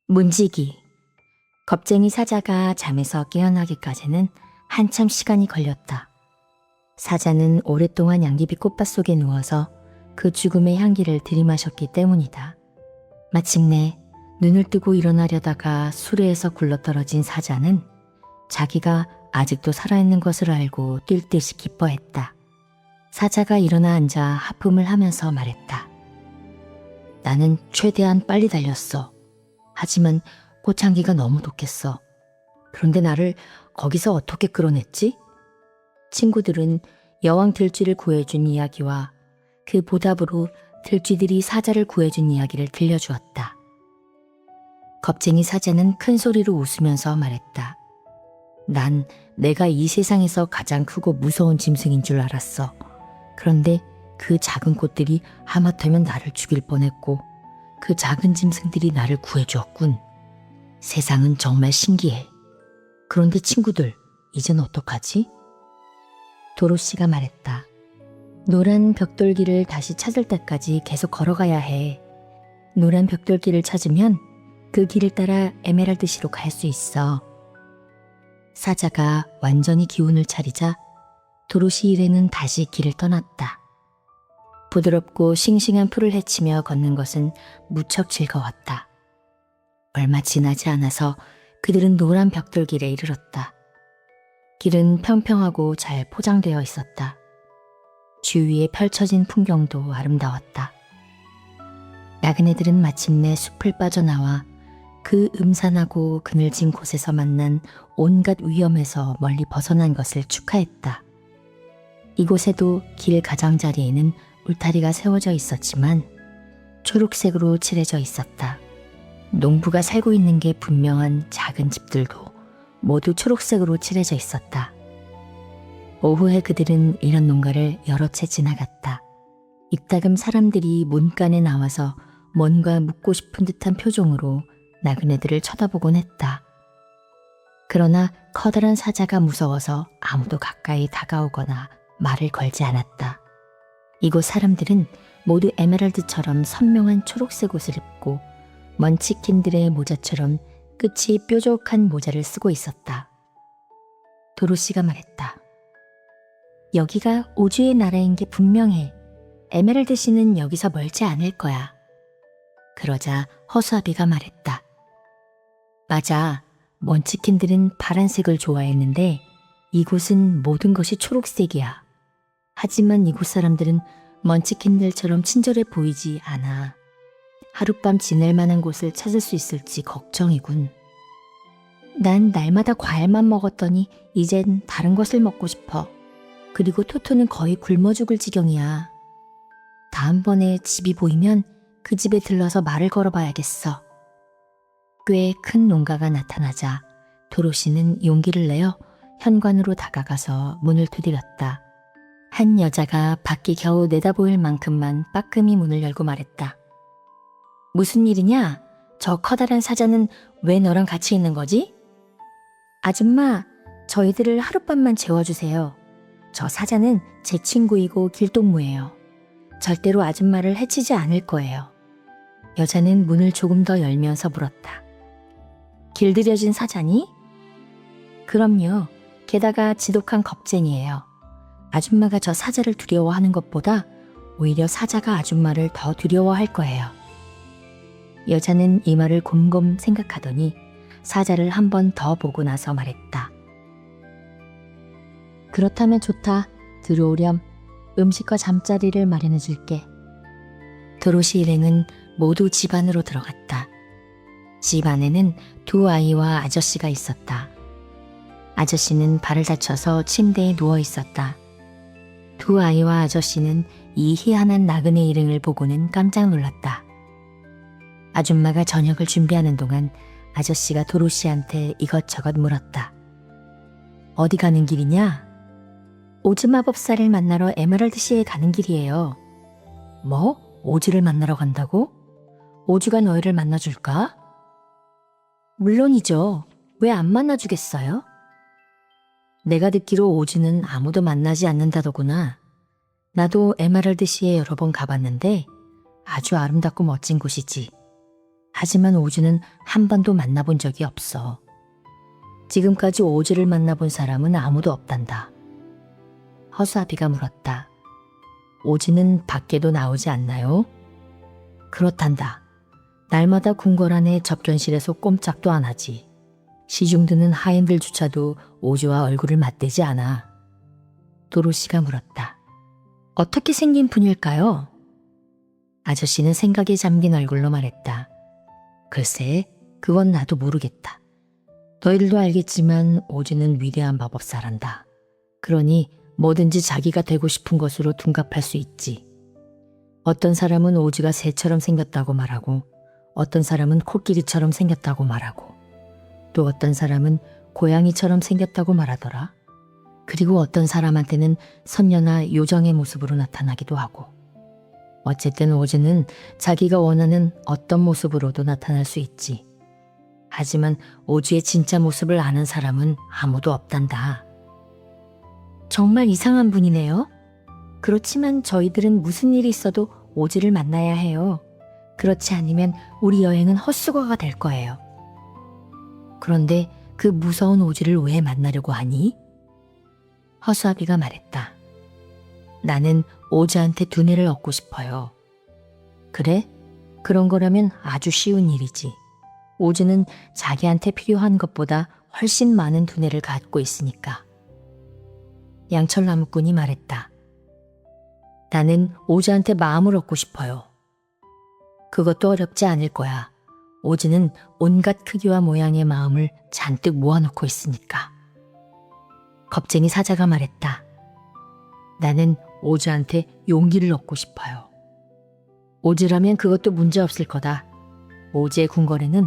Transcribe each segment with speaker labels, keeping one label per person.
Speaker 1: 문지기. 겁쟁이 사자가 잠에서 깨어나기까지는 한참 시간이 걸렸다. 사자는 오랫동안 양귀비 꽃밭 속에 누워서 그 죽음의 향기를 들이마셨기 때문이다. 마침내 눈을 뜨고 일어나려다가 수레에서 굴러떨어진 사자는 자기가 아직도 살아있는 것을 알고 뛸 듯이 기뻐했다. 사자가 일어나 앉아 하품을 하면서 말했다. 나는 최대한 빨리 달렸어. 하지만 꽃향기가 너무 독했어. 그런데 나를 거기서 어떻게 끌어냈지? 친구들은 여왕 들쥐를 구해준 이야기와 그 보답으로 들쥐들이 사자를 구해준 이야기를 들려주었다. 겁쟁이 사자는 큰 소리로 웃으면서 말했다. 난 내가 이 세상에서 가장 크고 무서운 짐승인 줄 알았어. 그런데 그 작은 꽃들이 하마터면 나를 죽일 뻔했고 그 작은 짐승들이 나를 구해주었군. 세상은 정말 신기해. 그런데 친구들, 이젠 어떡하지? 도로시가 말했다. 노란 벽돌길을 다시 찾을 때까지 계속 걸어가야 해. 노란 벽돌길을 찾으면 그 길을 따라 에메랄드시로 갈 수 있어. 사자가 완전히 기운을 차리자 도로시 일행은 다시 길을 떠났다. 부드럽고 싱싱한 풀을 헤치며 걷는 것은 무척 즐거웠다. 얼마 지나지 않아서 그들은 노란 벽돌길에 이르렀다. 길은 평평하고 잘 포장되어 있었다. 주위에 펼쳐진 풍경도 아름다웠다. 나그네들은 마침내 숲을 빠져나와 그 음산하고 그늘진 곳에서 만난 온갖 위험에서 멀리 벗어난 것을 축하했다. 이곳에도 길 가장자리에는 울타리가 세워져 있었지만 초록색으로 칠해져 있었다. 농부가 살고 있는 게 분명한 작은 집들도 모두 초록색으로 칠해져 있었다. 오후에 그들은 이런 농가를 여러 채 지나갔다. 이따금 사람들이 문간에 나와서 뭔가 묻고 싶은 듯한 표정으로 나그네들을 쳐다보곤 했다. 그러나 커다란 사자가 무서워서 아무도 가까이 다가오거나 말을 걸지 않았다. 이곳 사람들은 모두 에메랄드처럼 선명한 초록색 옷을 입고 먼치킨들의 모자처럼 끝이 뾰족한 모자를 쓰고 있었다. 도로시가 말했다. 여기가 오주의 나라인 게 분명해. 에메랄드 씨는 여기서 멀지 않을 거야. 그러자 허수아비가 말했다. 맞아. 먼치킨들은 파란색을 좋아했는데 이곳은 모든 것이 초록색이야. 하지만 이곳 사람들은 먼치킨들처럼 친절해 보이지 않아. 하룻밤 지낼 만한 곳을 찾을 수 있을지 걱정이군. 난 날마다 과일만 먹었더니 이젠 다른 것을 먹고 싶어. 그리고 토토는 거의 굶어 죽을 지경이야. 다음번에 집이 보이면 그 집에 들러서 말을 걸어봐야겠어. 꽤 큰 농가가 나타나자 도로시는 용기를 내어 현관으로 다가가서 문을 두드렸다. 한 여자가 밖이 겨우 내다보일 만큼만 빠끔히 문을 열고 말했다. 무슨 일이냐? 저 커다란 사자는 왜 너랑 같이 있는 거지? 아줌마, 저희들을 하룻밤만 재워주세요. 저 사자는 제 친구이고 길동무예요. 절대로 아줌마를 해치지 않을 거예요. 여자는 문을 조금 더 열면서 물었다. 길들여진 사자니? 그럼요. 게다가 지독한 겁쟁이에요. 아줌마가 저 사자를 두려워하는 것보다 오히려 사자가 아줌마를 더 두려워할 거예요. 여자는 이 말을 곰곰 생각하더니 사자를 한 번 더 보고 나서 말했다. 그렇다면 좋다. 들어오렴. 음식과 잠자리를 마련해 줄게. 도로시 일행은 모두 집 안으로 들어갔다. 집 안에는 두 아이와 아저씨가 있었다. 아저씨는 발을 다쳐서 침대에 누워 있었다. 두 아이와 아저씨는 이 희한한 나그네 일행을 보고는 깜짝 놀랐다. 아줌마가 저녁을 준비하는 동안 아저씨가 도로시한테 이것저것 물었다. 어디 가는 길이냐? 오즈 마법사를 만나러 에메랄드시에 가는 길이에요. 뭐? 오즈를 만나러 간다고? 오즈가 너희를 만나줄까? 물론이죠. 왜 안 만나주겠어요? 내가 듣기로 오즈는 아무도 만나지 않는다더구나. 나도 에메랄드시에 여러 번 가봤는데 아주 아름답고 멋진 곳이지. 하지만 오즈는 한 번도 만나본 적이 없어. 지금까지 오즈를 만나본 사람은 아무도 없단다. 허수아비가 물었다. 오즈는 밖에도 나오지 않나요? 그렇단다. 날마다 궁궐 안에 접견실에서 꼼짝도 안 하지. 시중 드는 하인들조차도 오즈와 얼굴을 맞대지 않아. 도로시가 물었다. 어떻게 생긴 분일까요? 아저씨는 생각에 잠긴 얼굴로 말했다. 글쎄, 그건 나도 모르겠다. 너희들도 알겠지만 오즈는 위대한 마법사란다. 그러니 뭐든지 자기가 되고 싶은 것으로 둔갑할 수 있지. 어떤 사람은 오즈가 새처럼 생겼다고 말하고, 어떤 사람은 코끼리처럼 생겼다고 말하고, 또 어떤 사람은 고양이처럼 생겼다고 말하더라. 그리고 어떤 사람한테는 선녀나 요정의 모습으로 나타나기도 하고. 어쨌든 오즈는 자기가 원하는 어떤 모습으로도 나타날 수 있지. 하지만 오즈의 진짜 모습을 아는 사람은 아무도 없단다. 정말 이상한 분이네요. 그렇지만 저희들은 무슨 일이 있어도 오즈를 만나야 해요. 그렇지 않으면 우리 여행은 헛수고가 될 거예요. 그런데 그 무서운 오즈를 왜 만나려고 하니? 허수아비가 말했다. 나는 오즈한테 두뇌를 얻고 싶어요. 그래? 그런 거라면 아주 쉬운 일이지. 오즈는 자기한테 필요한 것보다 훨씬 많은 두뇌를 갖고 있으니까. 양철나무꾼이 말했다. 나는 오즈한테 마음을 얻고 싶어요. 그것도 어렵지 않을 거야. 오즈는 온갖 크기와 모양의 마음을 잔뜩 모아놓고 있으니까. 겁쟁이 사자가 말했다. 나는 오즈한테 용기를 얻고 싶어요. 오즈라면 그것도 문제없을 거다. 오즈의 궁궐에는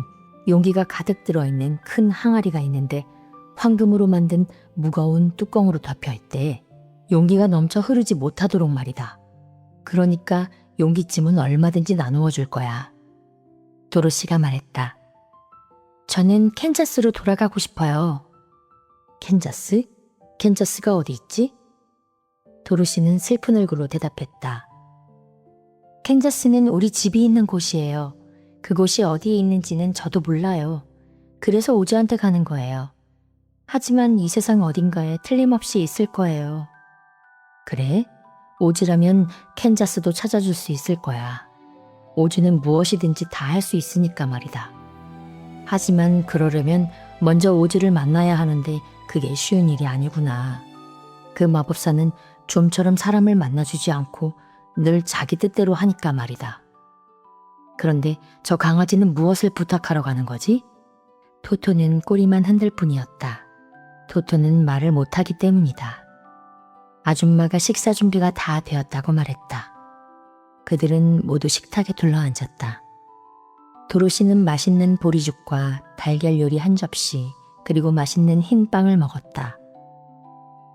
Speaker 1: 용기가 가득 들어있는 큰 항아리가 있는데 황금으로 만든 무거운 뚜껑으로 덮여있대. 용기가 넘쳐 흐르지 못하도록 말이다. 그러니까 용기쯤은 얼마든지 나누어 줄 거야. 도로시가 말했다. 저는 캔자스로 돌아가고 싶어요. 캔자스? 캔자스가 어디 있지? 도로시는 슬픈 얼굴로 대답했다. 캔자스는 우리 집이 있는 곳이에요. 그곳이 어디에 있는지는 저도 몰라요. 그래서 오즈한테 가는 거예요. 하지만 이 세상 어딘가에 틀림없이 있을 거예요. 그래? 오즈라면 캔자스도 찾아줄 수 있을 거야. 오즈는 무엇이든지 다 할 수 있으니까 말이다. 하지만 그러려면 먼저 오즈를 만나야 하는데 그게 쉬운 일이 아니구나. 그 마법사는 좀처럼 사람을 만나주지 않고 늘 자기 뜻대로 하니까 말이다. 그런데 저 강아지는 무엇을 부탁하러 가는 거지? 토토는 꼬리만 흔들 뿐이었다. 토토는 말을 못하기 때문이다. 아줌마가 식사 준비가 다 되었다고 말했다. 그들은 모두 식탁에 둘러앉았다. 도로시는 맛있는 보리죽과 달걀 요리 한 접시 그리고 맛있는 흰 빵을 먹었다.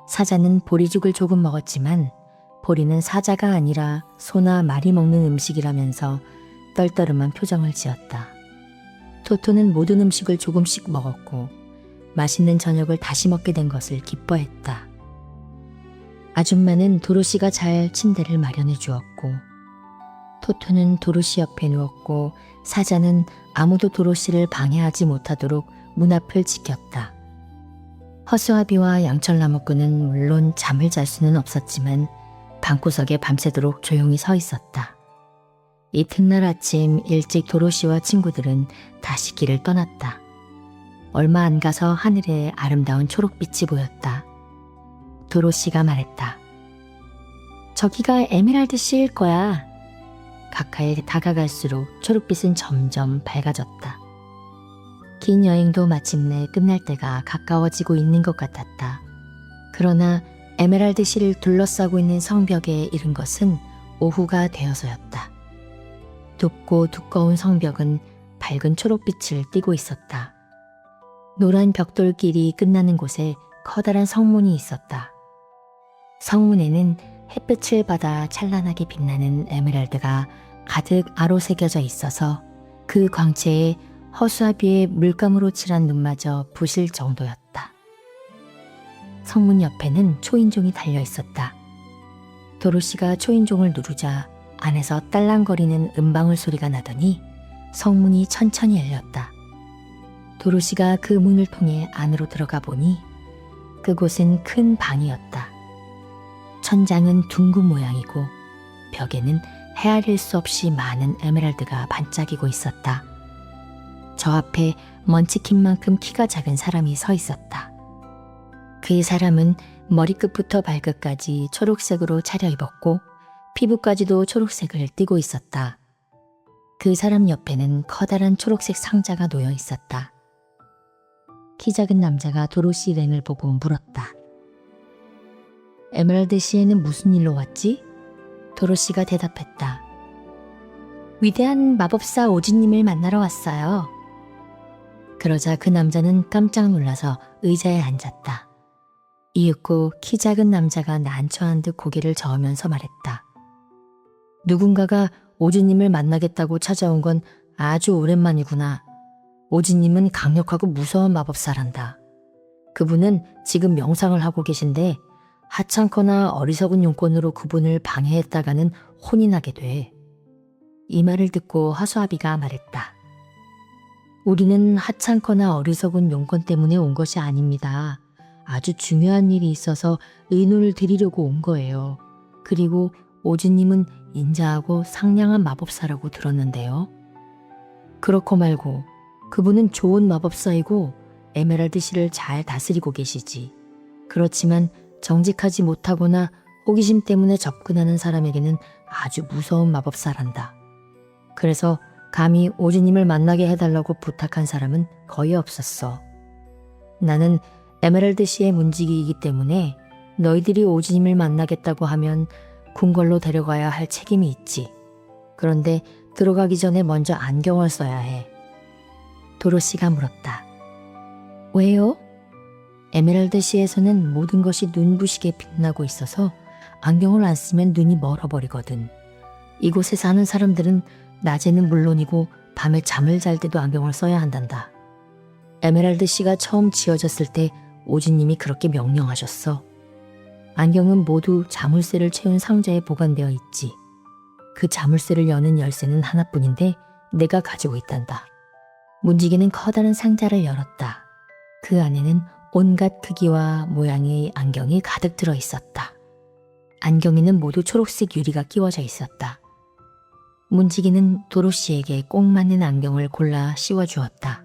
Speaker 1: 사자는 보리죽을 조금 먹었지만 보리는 사자가 아니라 소나 말이 먹는 음식이라면서 떨떠름한 표정을 지었다. 토토는 모든 음식을 조금씩 먹었고 맛있는 저녁을 다시 먹게 된 것을 기뻐했다. 아줌마는 도로시가 잘 침대를 마련해 주었고 토토는 도로시 옆에 누웠고 사자는 아무도 도로시를 방해하지 못하도록 문 앞을 지켰다. 허수아비와 양철나무꾼은 물론 잠을 잘 수는 없었지만 방구석에 밤새도록 조용히 서 있었다. 이튿날 아침 일찍 도로시와 친구들은 다시 길을 떠났다. 얼마 안 가서 하늘에 아름다운 초록빛이 보였다. 도로시가 말했다. 저기가 에메랄드 씨일 거야. 가까이 다가갈수록 초록빛은 점점 밝아졌다. 긴 여행도 마침내 끝날 때가 가까워지고 있는 것 같았다. 그러나 에메랄드 씨를 둘러싸고 있는 성벽에 이른 것은 오후가 되어서였다. 좁고 두꺼운 성벽은 밝은 초록빛을 띠고 있었다. 노란 벽돌길이 끝나는 곳에 커다란 성문이 있었다. 성문에는 햇빛을 받아 찬란하게 빛나는 에메랄드가 가득 아로새겨져 있어서 그 광채에 허수아비의 물감으로 칠한 눈마저 부실 정도였다. 성문 옆에는 초인종이 달려 있었다. 도로시가 초인종을 누르자 안에서 딸랑거리는 음방울 소리가 나더니 성문이 천천히 열렸다. 도로시가 그 문을 통해 안으로 들어가 보니 그곳은 큰 방이었다. 천장은 둥근 모양이고 벽에는 헤아릴 수 없이 많은 에메랄드가 반짝이고 있었다. 저 앞에 먼치킨만큼 키가 작은 사람이 서 있었다. 그 사람은 머리끝부터 발끝까지 초록색으로 차려입었고 피부까지도 초록색을 띠고 있었다. 그 사람 옆에는 커다란 초록색 상자가 놓여 있었다. 키 작은 남자가 도로시 랭을 보고 물었다. 에메랄드 시에는 무슨 일로 왔지? 도로시가 대답했다. 위대한 마법사 오지님을 만나러 왔어요. 그러자 그 남자는 깜짝 놀라서 의자에 앉았다. 이윽고 키 작은 남자가 난처한 듯 고개를 저으면서 말했다. 누군가가 오지님을 만나겠다고 찾아온 건 아주 오랜만이구나. 오지님은 강력하고 무서운 마법사란다. 그분은 지금 명상을 하고 계신데 하찮거나 어리석은 용건으로 그분을 방해했다가는 혼이 나게 돼. 이 말을 듣고 하수아비가 말했다. 우리는 하찮거나 어리석은 용건 때문에 온 것이 아닙니다. 아주 중요한 일이 있어서 의논을 드리려고 온 거예요. 그리고 오지님은 인자하고 상냥한 마법사라고 들었는데요. 그렇고 말고 그분은 좋은 마법사이고 에메랄드 시를 잘 다스리고 계시지. 그렇지만 정직하지 못하거나 호기심 때문에 접근하는 사람에게는 아주 무서운 마법사란다. 그래서 감히 오지님을 만나게 해달라고 부탁한 사람은 거의 없었어. 나는 에메랄드 시의 문지기이기 때문에 너희들이 오지님을 만나겠다고 하면 궁궐로 데려가야 할 책임이 있지. 그런데 들어가기 전에 먼저 안경을 써야 해. 도로시가 물었다. 왜요? 에메랄드 시에서는 모든 것이 눈부시게 빛나고 있어서 안경을 안 쓰면 눈이 멀어버리거든. 이곳에 사는 사람들은 낮에는 물론이고 밤에 잠을 잘 때도 안경을 써야 한단다. 에메랄드 시가 처음 지어졌을 때 오지님이 그렇게 명령하셨어. 안경은 모두 자물쇠를 채운 상자에 보관되어 있지. 그 자물쇠를 여는 열쇠는 하나뿐인데 내가 가지고 있단다. 문지기는 커다란 상자를 열었다. 그 안에는 온갖 크기와 모양의 안경이 가득 들어 있었다. 안경에는 모두 초록색 유리가 끼워져 있었다. 문지기는 도로시에게 꼭 맞는 안경을 골라 씌워주었다.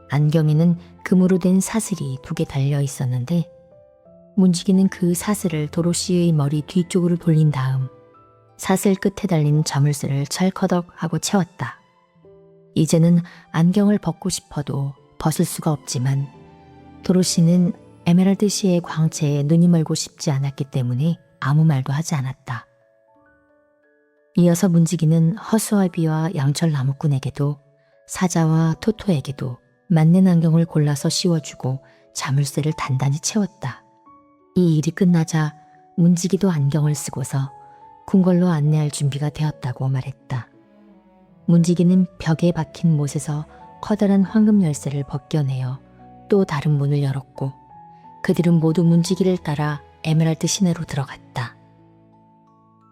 Speaker 1: 안경에는 금으로 된 사슬이 2개 달려 있었는데 문지기는 그 사슬을 도로시의 머리 뒤쪽으로 돌린 다음 사슬 끝에 달린 자물쇠를 철커덕 하고 채웠다. 이제는 안경을 벗고 싶어도 벗을 수가 없지만 도로시는 에메랄드 시의 광채에 눈이 멀고 싶지 않았기 때문에 아무 말도 하지 않았다. 이어서 문지기는 허수아비와 양철 나무꾼에게도 사자와 토토에게도 맞는 안경을 골라서 씌워주고 자물쇠를 단단히 채웠다. 이 일이 끝나자 문지기도 안경을 쓰고서 궁궐로 안내할 준비가 되었다고 말했다. 문지기는 벽에 박힌 못에서 커다란 황금 열쇠를 벗겨내어 또 다른 문을 열었고 그들은 모두 문지기를 따라 에메랄드 시내로 들어갔다.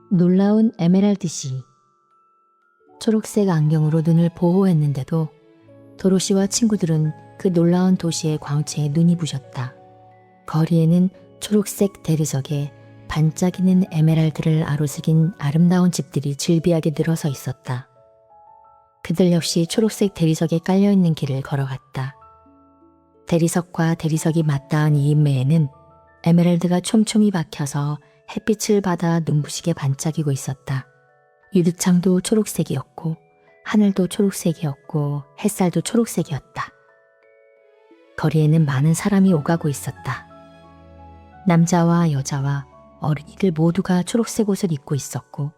Speaker 1: 놀라운 에메랄드 시. 초록색 안경으로 눈을 보호했는데도 도로시와 친구들은 그 놀라운 도시의 광채에 눈이 부셨다. 거리에는 초록색 대리석에 반짝이는 에메랄드를 아로새긴 아름다운 집들이 질비하게 늘어서 있었다. 그들 역시 초록색 대리석에 깔려있는 길을 걸어갔다. 대리석과 대리석이 맞닿은 이인매에는 에메랄드가 촘촘히 박혀서 햇빛을 받아 눈부시게 반짝이고 있었다. 유리창도 초록색이었고 하늘도 초록색이었고 햇살도 초록색이었다. 거리에는 많은 사람이 오가고 있었다. 남자와 여자와 어린이들 모두가 초록색 옷을 입고 있었고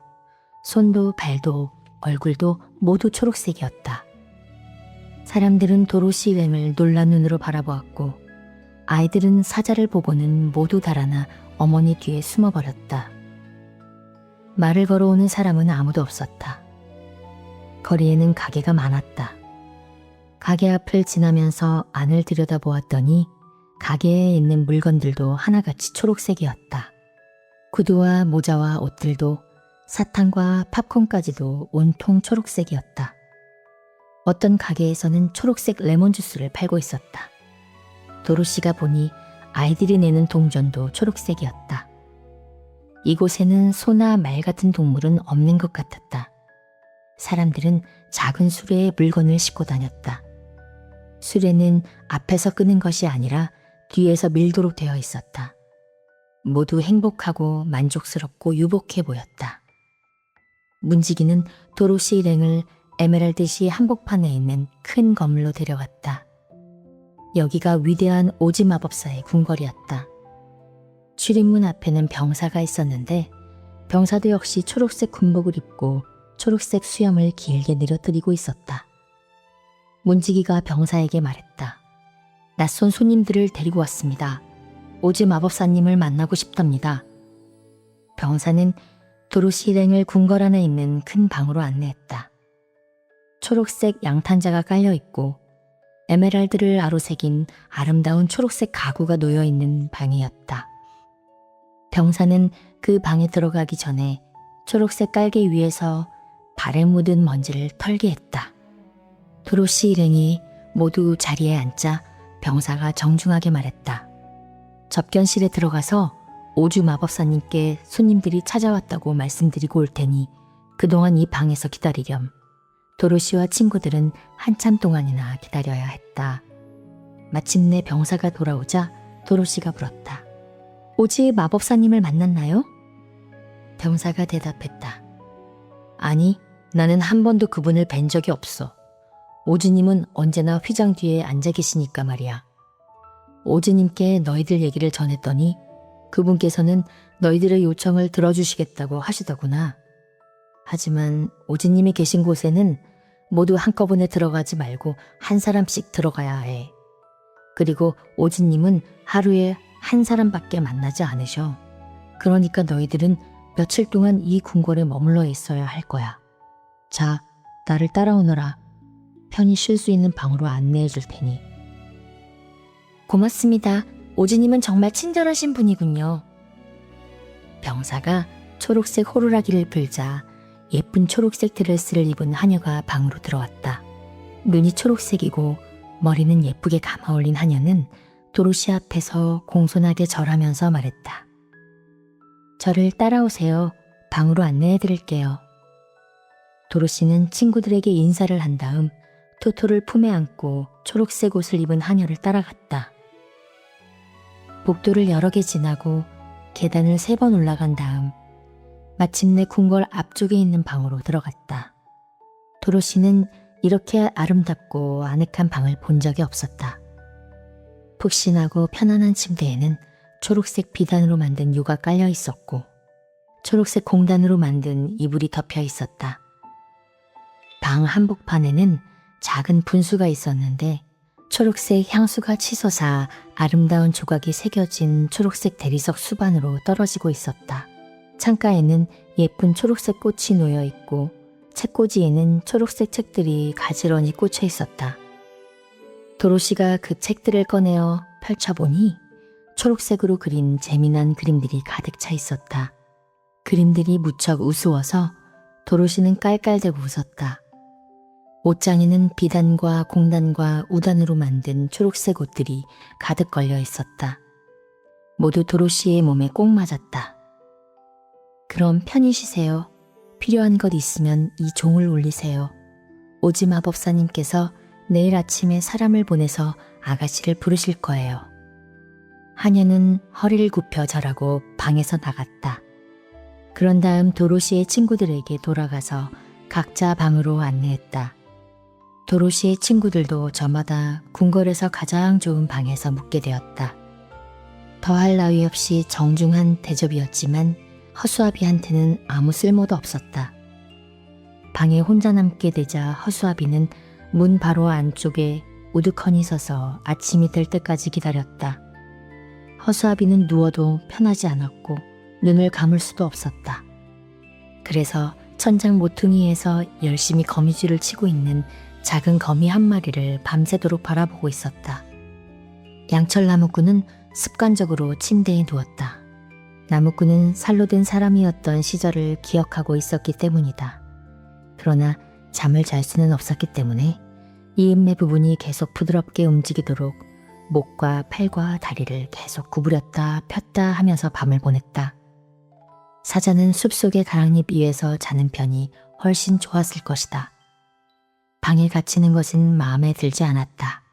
Speaker 1: 손도 발도 얼굴도 모두 초록색이었다. 사람들은 도로시 웽을 놀란 눈으로 바라보았고 아이들은 사자를 보고는 모두 달아나 어머니 뒤에 숨어버렸다. 말을 걸어오는 사람은 아무도 없었다. 거리에는 가게가 많았다. 가게 앞을 지나면서 안을 들여다보았더니 가게에 있는 물건들도 하나같이 초록색이었다. 구두와 모자와 옷들도 사탕과 팝콘까지도 온통 초록색이었다. 어떤 가게에서는 초록색 레몬 주스를 팔고 있었다. 도로시가 보니 아이들이 내는 동전도 초록색이었다. 이곳에는 소나 말 같은 동물은 없는 것 같았다. 사람들은 작은 수레에 물건을 싣고 다녔다. 수레는 앞에서 끄는 것이 아니라 뒤에서 밀도록 되어 있었다. 모두 행복하고 만족스럽고 유복해 보였다. 문지기는 도로시 일행을 에메랄드시 한복판에 있는 큰 건물로 데려갔다. 여기가 위대한 오지 마법사의 궁궐이었다. 출입문 앞에는 병사가 있었는데 병사도 역시 초록색 군복을 입고 초록색 수염을 길게 늘어뜨리고 있었다. 문지기가 병사에게 말했다. 낯선 손님들을 데리고 왔습니다. 오지 마법사님을 만나고 싶답니다. 병사는 도로시 일행을 궁궐 안에 있는 큰 방으로 안내했다. 초록색 양탄자가 깔려있고 에메랄드를 아로새긴 아름다운 초록색 가구가 놓여있는 방이었다. 병사는 그 방에 들어가기 전에 초록색 깔개 위에서 발에 묻은 먼지를 털게 했다. 도로시 일행이 모두 자리에 앉자 병사가 정중하게 말했다. 접견실에 들어가서 오주 마법사님께 손님들이 찾아왔다고 말씀드리고 올 테니 그동안 이 방에서 기다리렴. 도로시와 친구들은 한참 동안이나 기다려야 했다. 마침내 병사가 돌아오자 도로시가 물었다. 오지 마법사님을 만났나요? 병사가 대답했다. 아니, 나는 한 번도 그분을 뵌 적이 없어. 오즈님은 언제나 휘장 뒤에 앉아 계시니까 말이야. 오즈님께 너희들 얘기를 전했더니 그분께서는 너희들의 요청을 들어주시겠다고 하시더구나. 하지만 오즈님이 계신 곳에는 모두 한꺼번에 들어가지 말고 한 사람씩 들어가야 해. 그리고 오즈님은 하루에 한 사람밖에 만나지 않으셔. 그러니까 너희들은 며칠 동안 이 궁궐에 머물러 있어야 할 거야. 자, 나를 따라오너라. 편히 쉴 수 있는 방으로 안내해 줄 테니. 고맙습니다. 오즈님은 정말 친절하신 분이군요. 병사가 초록색 호루라기를 불자 예쁜 초록색 드레스를 입은 하녀가 방으로 들어왔다. 눈이 초록색이고 머리는 예쁘게 감아 올린 하녀는 도로시 앞에서 공손하게 절하면서 말했다. 저를 따라오세요. 방으로 안내해 드릴게요. 도로시는 친구들에게 인사를 한 다음 토토를 품에 안고 초록색 옷을 입은 하녀를 따라갔다. 복도를 여러 개 지나고 계단을 3번 올라간 다음 마침내 궁궐 앞쪽에 있는 방으로 들어갔다. 도로시는 이렇게 아름답고 아늑한 방을 본 적이 없었다. 푹신하고 편안한 침대에는 초록색 비단으로 만든 유가 깔려 있었고 초록색 공단으로 만든 이불이 덮여 있었다. 방 한복판에는 작은 분수가 있었는데 초록색 향수가 치솟아 아름다운 조각이 새겨진 초록색 대리석 수반으로 떨어지고 있었다. 창가에는 예쁜 초록색 꽃이 놓여 있고 책꽂이에는 초록색 책들이 가지런히 꽂혀 있었다. 도로시가 그 책들을 꺼내어 펼쳐보니 초록색으로 그린 재미난 그림들이 가득 차 있었다. 그림들이 무척 우스워서 도로시는 깔깔대고 웃었다. 옷장에는 비단과 공단과 우단으로 만든 초록색 옷들이 가득 걸려 있었다. 모두 도로시의 몸에 꼭 맞았다. 그럼 편히 쉬세요. 필요한 것 있으면 이 종을 울리세요. 오지 마법사님께서 내일 아침에 사람을 보내서 아가씨를 부르실 거예요. 하녀는 허리를 굽혀 절하고 방에서 나갔다. 그런 다음 도로시의 친구들에게 돌아가서 각자 방으로 안내했다. 도로시의 친구들도 저마다 궁궐에서 가장 좋은 방에서 묵게 되었다. 더할 나위 없이 정중한 대접이었지만 허수아비한테는 아무 쓸모도 없었다. 방에 혼자 남게 되자 허수아비는 문 바로 안쪽에 우두커니 서서 아침이 될 때까지 기다렸다. 허수아비는 누워도 편하지 않았고 눈을 감을 수도 없었다. 그래서 천장 모퉁이에서 열심히 거미줄을 치고 있는 작은 거미 한 마리를 밤새도록 바라보고 있었다. 양철 나무꾼은 습관적으로 침대에 누웠다. 나무꾼은 살로 된 사람이었던 시절을 기억하고 있었기 때문이다. 그러나 잠을 잘 수는 없었기 때문에 이음매 부분이 계속 부드럽게 움직이도록 목과 팔과 다리를 계속 구부렸다 폈다 하면서 밤을 보냈다. 사자는 숲속의 가랑잎 위에서 자는 편이 훨씬 좋았을 것이다. 방에 갇히는 것은 마음에 들지 않았다.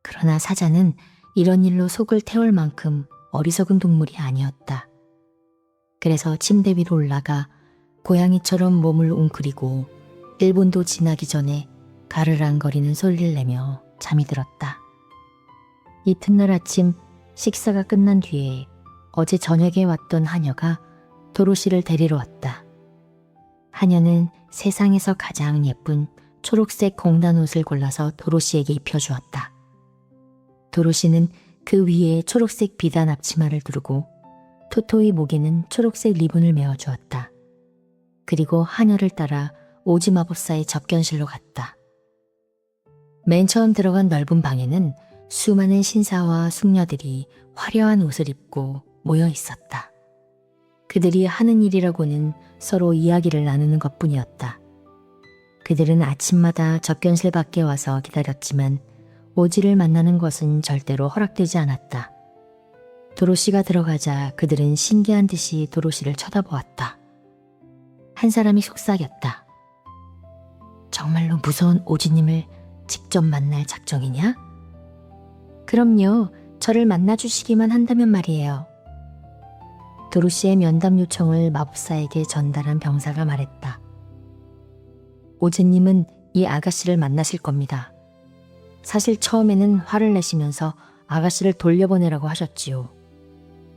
Speaker 1: 그러나 사자는 이런 일로 속을 태울 만큼 어리석은 동물이 아니었다. 그래서 침대 위로 올라가 고양이처럼 몸을 웅크리고 1분도 지나기 전에 가르랑거리는 소리를 내며 잠이 들었다. 이튿날 아침 식사가 끝난 뒤에 어제 저녁에 왔던 하녀가 도로시를 데리러 왔다. 하녀는 세상에서 가장 예쁜 초록색 공단 옷을 골라서 도로시에게 입혀주었다. 도로시는 그 위에 초록색 비단 앞치마를 두르고 토토의 목에는 초록색 리본을 메어주었다. 그리고 하녀를 따라 오지 마법사의 접견실로 갔다. 맨 처음 들어간 넓은 방에는 수많은 신사와 숙녀들이 화려한 옷을 입고 모여 있었다. 그들이 하는 일이라고는 서로 이야기를 나누는 것뿐이었다. 그들은 아침마다 접견실 밖에 와서 기다렸지만 오지를 만나는 것은 절대로 허락되지 않았다. 도로시가 들어가자 그들은 신기한 듯이 도로시를 쳐다보았다. 한 사람이 속삭였다. 정말로 무서운 오지님을 직접 만날 작정이냐? 그럼요. 저를 만나주시기만 한다면 말이에요. 도로시의 면담 요청을 마법사에게 전달한 병사가 말했다. 오지님은 이 아가씨를 만나실 겁니다. 사실 처음에는 화를 내시면서 아가씨를 돌려보내라고 하셨지요.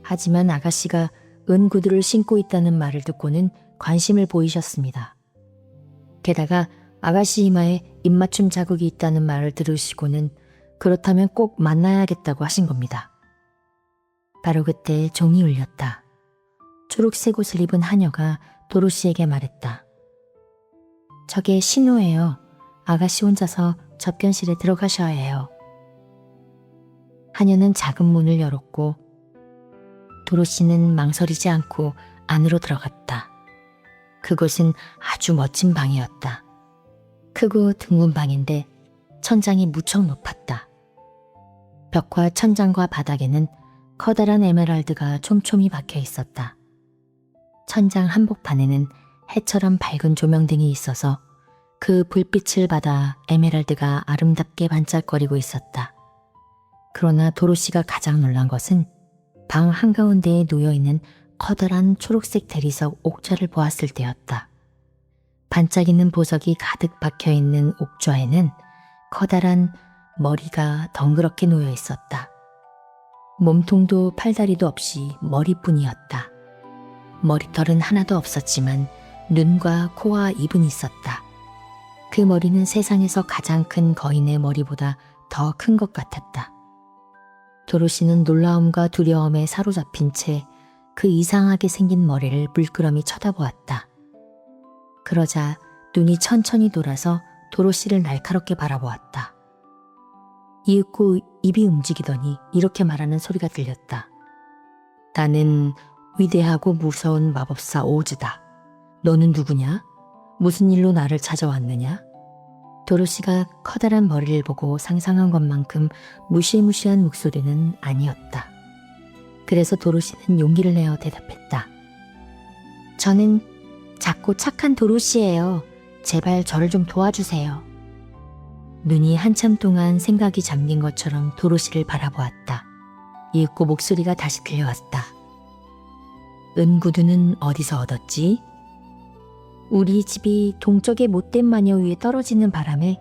Speaker 1: 하지만 아가씨가 은구두를 신고 있다는 말을 듣고는 관심을 보이셨습니다. 게다가 아가씨 이마에 입맞춤 자국이 있다는 말을 들으시고는 그렇다면 꼭 만나야겠다고 하신 겁니다. 바로 그때 종이 울렸다. 초록색 옷을 입은 하녀가 도로시에게 말했다. 저게 신호예요. 아가씨 혼자서 접견실에 들어가셔야 해요. 하녀는 작은 문을 열었고 도로시는 망설이지 않고 안으로 들어갔다. 그곳은 아주 멋진 방이었다. 크고 둥근 방인데 천장이 무척 높았다. 벽과 천장과 바닥에는 커다란 에메랄드가 촘촘히 박혀 있었다. 천장 한복판에는 해처럼 밝은 조명등이 있어서 그 불빛을 받아 에메랄드가 아름답게 반짝거리고 있었다. 그러나 도로시가 가장 놀란 것은 방 한가운데에 놓여있는 커다란 초록색 대리석 옥좌를 보았을 때였다. 반짝이는 보석이 가득 박혀있는 옥좌에는 커다란 머리가 덩그렇게 놓여 있었다. 몸통도 팔다리도 없이 머리뿐이었다. 머리털은 하나도 없었지만 눈과 코와 입은 있었다. 그 머리는 세상에서 가장 큰 거인의 머리보다 더 큰 것 같았다. 도로시는 놀라움과 두려움에 사로잡힌 채 그 이상하게 생긴 머리를 물끄러미 쳐다보았다. 그러자 눈이 천천히 돌아서 도로시를 날카롭게 바라보았다. 이윽고 입이 움직이더니 이렇게 말하는 소리가 들렸다. 나는 위대하고 무서운 마법사 오즈다. 너는 누구냐? 무슨 일로 나를 찾아왔느냐? 도로시가 커다란 머리를 보고 상상한 것만큼 무시무시한 목소리는 아니었다. 그래서 도로시는 용기를 내어 대답했다. 저는 작고 착한 도로시예요. 제발 저를 좀 도와주세요. 눈이 한참 동안 생각이 잠긴 것처럼 도로시를 바라보았다. 이윽고 목소리가 다시 들려왔다. 은구두는 어디서 얻었지? 우리 집이 동쪽의 못된 마녀 위에 떨어지는 바람에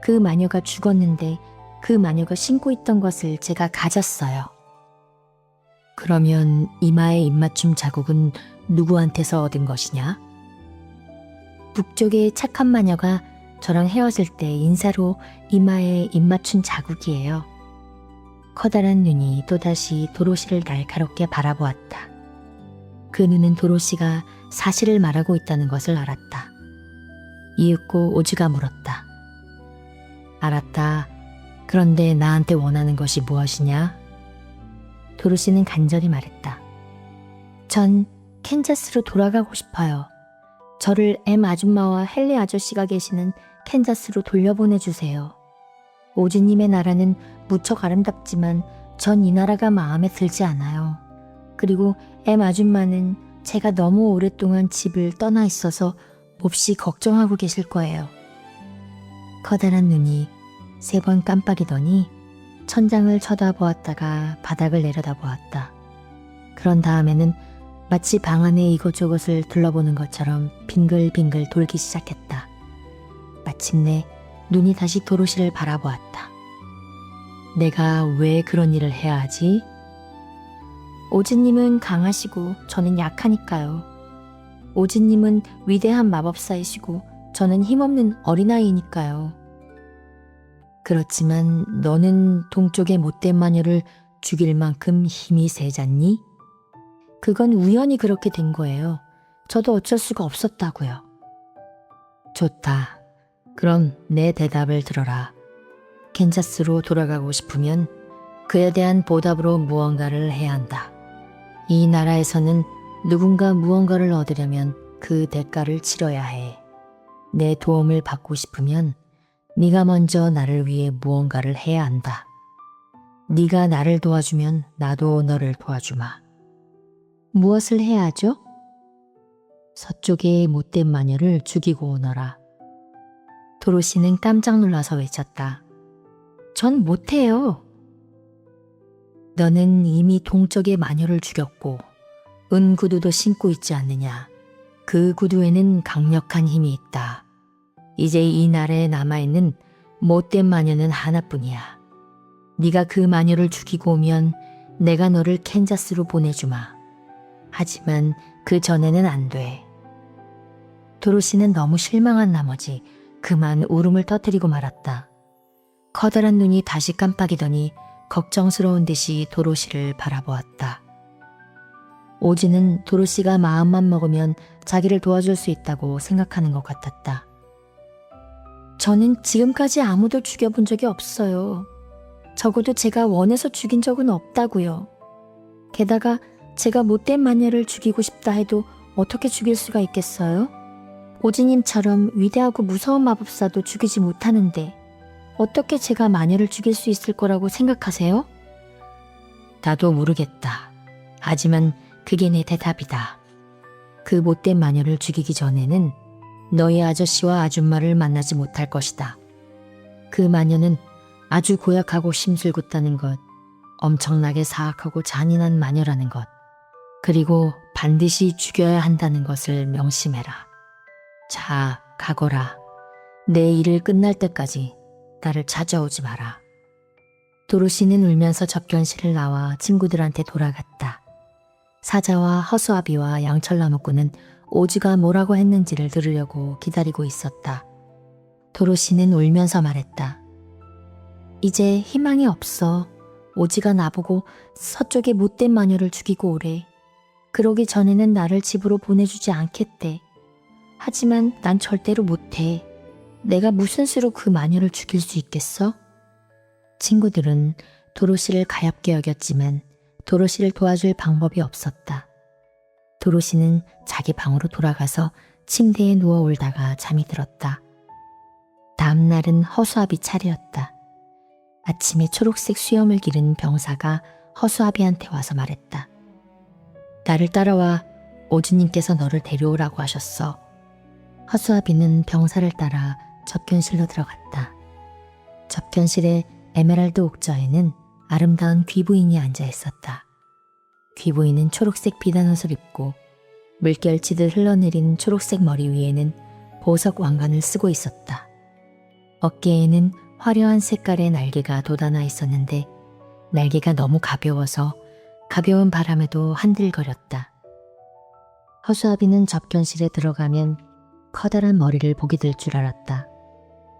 Speaker 1: 그 마녀가 죽었는데 그 마녀가 신고 있던 것을 제가 가졌어요. 그러면 이마의 입맞춤 자국은 누구한테서 얻은 것이냐? 북쪽의 착한 마녀가 저랑 헤어질 때 인사로 이마에 입맞춘 자국이에요. 커다란 눈이 또다시 도로시를 날카롭게 바라보았다. 그 눈은 도로시가 사실을 말하고 있다는 것을 알았다. 이윽고 오즈가 물었다. 알았다. 그런데 나한테 원하는 것이 무엇이냐? 도로시는 간절히 말했다. 전 캔자스로 돌아가고 싶어요. 저를 엠 아줌마와 헨리 아저씨가 계시는 캔자스로 돌려보내주세요. 오지님의 나라는 무척 아름답지만 전 이 나라가 마음에 들지 않아요. 그리고 엠 아줌마는 제가 너무 오랫동안 집을 떠나 있어서 몹시 걱정하고 계실 거예요. 커다란 눈이 3번 깜빡이더니 천장을 쳐다보았다가 바닥을 내려다보았다. 그런 다음에는 마치 방 안에 이것저것을 둘러보는 것처럼 빙글빙글 돌기 시작했다. 마침내 눈이 다시 도로시를 바라보았다. 내가 왜 그런 일을 해야 하지? 오즈님은 강하시고 저는 약하니까요. 오즈님은 위대한 마법사이시고 저는 힘없는 어린아이니까요. 그렇지만 너는 동쪽의 못된 마녀를 죽일 만큼 힘이 세잖니? 그건 우연히 그렇게 된 거예요. 저도 어쩔 수가 없었다고요. 좋다. 그럼 내 대답을 들어라. 캔자스로 돌아가고 싶으면 그에 대한 보답으로 무언가를 해야 한다. 이 나라에서는 누군가 무언가를 얻으려면 그 대가를 치러야 해. 내 도움을 받고 싶으면 네가 먼저 나를 위해 무언가를 해야 한다. 네가 나를 도와주면 나도 너를 도와주마. 무엇을 해야 하죠? 서쪽의 못된 마녀를 죽이고 오너라. 도로시는 깜짝 놀라서 외쳤다. 전 못해요. 너는 이미 동쪽의 마녀를 죽였고 은구두도 신고 있지 않느냐. 그 구두에는 강력한 힘이 있다. 이제 이 나라에 남아있는 못된 마녀는 하나뿐이야. 네가 그 마녀를 죽이고 오면 내가 너를 캔자스로 보내주마. 하지만 그 전에는 안 돼. 도로시는 너무 실망한 나머지 그만 울음을 터뜨리고 말았다. 커다란 눈이 다시 깜빡이더니 걱정스러운 듯이 도로시를 바라보았다. 오지는 도로시가 마음만 먹으면 자기를 도와줄 수 있다고 생각하는 것 같았다. 저는 지금까지 아무도 죽여본 적이 없어요. 적어도 제가 원해서 죽인 적은 없다고요. 게다가 제가 못된 마녀를 죽이고 싶다 해도 어떻게 죽일 수가 있겠어요? 오지님처럼 위대하고 무서운 마법사도 죽이지 못하는데 어떻게 제가 마녀를 죽일 수 있을 거라고 생각하세요? 나도 모르겠다. 하지만 그게 내 대답이다. 그 못된 마녀를 죽이기 전에는 너희 아저씨와 아줌마를 만나지 못할 것이다. 그 마녀는 아주 고약하고 심술궂다는 것, 엄청나게 사악하고 잔인한 마녀라는 것, 그리고 반드시 죽여야 한다는 것을 명심해라. 자, 가거라. 내 일을 끝날 때까지 나를 찾아오지 마라. 도로시는 울면서 접견실을 나와 친구들한테 돌아갔다. 사자와 허수아비와 양철나무꾼은 오지가 뭐라고 했는지를 들으려고 기다리고 있었다. 도로시는 울면서 말했다. 이제 희망이 없어. 오지가 나보고 서쪽의 못된 마녀를 죽이고 오래. 그러기 전에는 나를 집으로 보내주지 않겠대. 하지만 난 절대로 못해. 내가 무슨 수로 그 마녀를 죽일 수 있겠어? 친구들은 도로시를 가엾게 여겼지만 도로시를 도와줄 방법이 없었다. 도로시는 자기 방으로 돌아가서 침대에 누워 울다가 잠이 들었다. 다음 날은 허수아비 차례였다. 아침에 초록색 수염을 기른 병사가 허수아비한테 와서 말했다. 나를 따라와. 오주님께서 너를 데려오라고 하셨어. 허수아비는 병사를 따라 접견실로 들어갔다. 접견실의 에메랄드 옥저에는 아름다운 귀부인이 앉아 있었다. 귀부인은 초록색 비단옷을 입고 물결치듯 흘러내린 초록색 머리 위에는 보석 왕관을 쓰고 있었다. 어깨에는 화려한 색깔의 날개가 돋아나 있었는데 날개가 너무 가벼워서 가벼운 바람에도 한들거렸다. 허수아비는 접견실에 들어가면 커다란 머리를 보게 될 줄 알았다.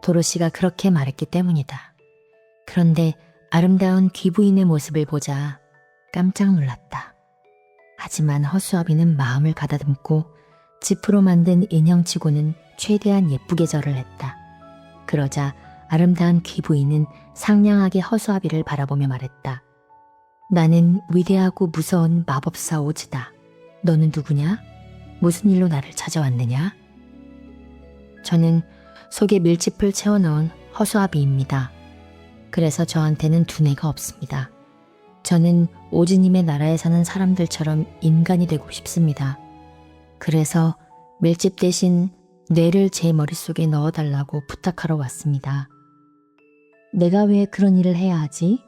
Speaker 1: 도로시가 그렇게 말했기 때문이다. 그런데 아름다운 귀부인의 모습을 보자 깜짝 놀랐다. 하지만 허수아비는 마음을 가다듬고 지프로 만든 인형치고는 최대한 예쁘게 절을 했다. 그러자 아름다운 귀부인은 상냥하게 허수아비를 바라보며 말했다. 나는 위대하고 무서운 마법사 오즈다. 너는 누구냐? 무슨 일로 나를 찾아왔느냐? 저는 속에 밀짚을 채워넣은 허수아비입니다. 그래서 저한테는 두뇌가 없습니다. 저는 오지님의 나라에 사는 사람들처럼 인간이 되고 싶습니다. 그래서 밀집 대신 뇌를 제 머릿속에 넣어달라고 부탁하러 왔습니다. 내가 왜 그런 일을 해야 하지?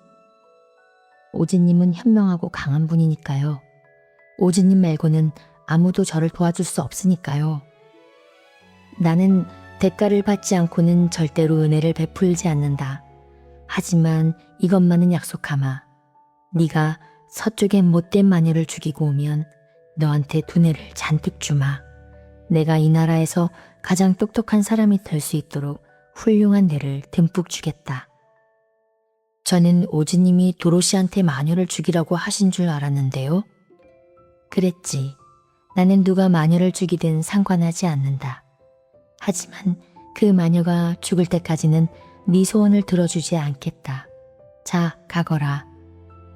Speaker 1: 오지님은 현명하고 강한 분이니까요. 오지님 말고는 아무도 저를 도와줄 수 없으니까요. 나는 대가를 받지 않고는 절대로 은혜를 베풀지 않는다. 하지만 이것만은 약속하마. 네가 서쪽의 못된 마녀를 죽이고 오면 너한테 두뇌를 잔뜩 주마. 내가 이 나라에서 가장 똑똑한 사람이 될 수 있도록 훌륭한 뇌를 듬뿍 주겠다. 저는 오지님이 도로시한테 마녀를 죽이라고 하신 줄 알았는데요. 그랬지. 나는 누가 마녀를 죽이든 상관하지 않는다. 하지만 그 마녀가 죽을 때까지는 네 소원을 들어주지 않겠다. 자, 가거라.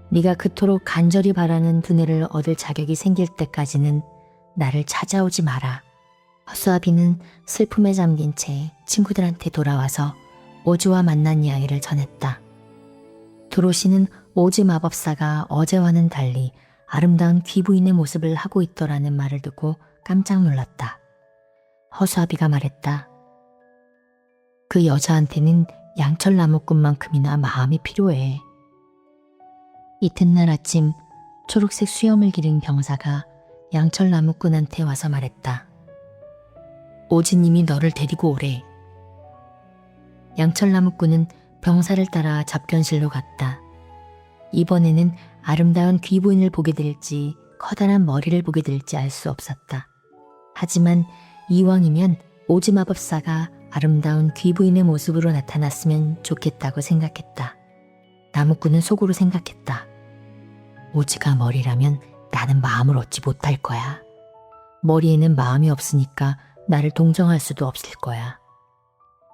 Speaker 1: 네가 그토록 간절히 바라는 두뇌를 얻을 자격이 생길 때까지는 나를 찾아오지 마라. 허수아비는 슬픔에 잠긴 채 친구들한테 돌아와서 오즈와 만난 이야기를 전했다. 도로시는 오즈 마법사가 어제와는 달리 아름다운 귀부인의 모습을 하고 있더라는 말을 듣고 깜짝 놀랐다. 허수아비가 말했다. 그 여자한테는 양철 나무꾼만큼이나 마음이 필요해. 이튿날 아침 초록색 수염을 기른 병사가 양철 나무꾼한테 와서 말했다. 오지님이 너를 데리고 오래. 양철 나무꾼은 병사를 따라 접견실로 갔다. 이번에는 아름다운 귀부인을 보게 될지 커다란 머리를 보게 될지 알 수 없었다. 하지만 이왕이면 오즈 마법사가 아름다운 귀부인의 모습으로 나타났으면 좋겠다고 생각했다. 나무꾼은 속으로 생각했다. 오즈가 머리라면 나는 마음을 얻지 못할 거야. 머리에는 마음이 없으니까 나를 동정할 수도 없을 거야.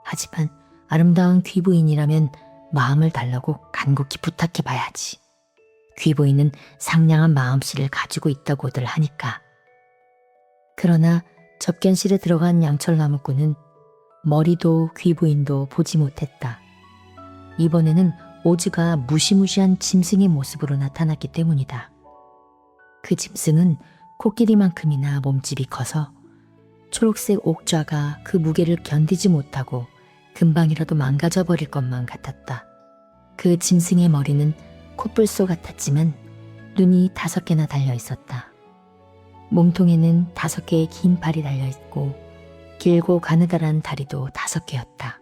Speaker 1: 하지만 아름다운 귀부인이라면 마음을 달라고 간곡히 부탁해봐야지. 귀부인은 상냥한 마음씨를 가지고 있다고들 하니까. 그러나 접견실에 들어간 양철 나무꾼은 머리도 귀부인도 보지 못했다. 이번에는 오즈가 무시무시한 짐승의 모습으로 나타났기 때문이다. 그 짐승은 코끼리만큼이나 몸집이 커서 초록색 옥좌가 그 무게를 견디지 못하고 금방이라도 망가져버릴 것만 같았다. 그 짐승의 머리는 콧불소 같았지만 눈이 5개나 달려 있었다. 몸통에는 5개의 긴 팔이 달려 있고 길고 가느다란 다리도 5개였다.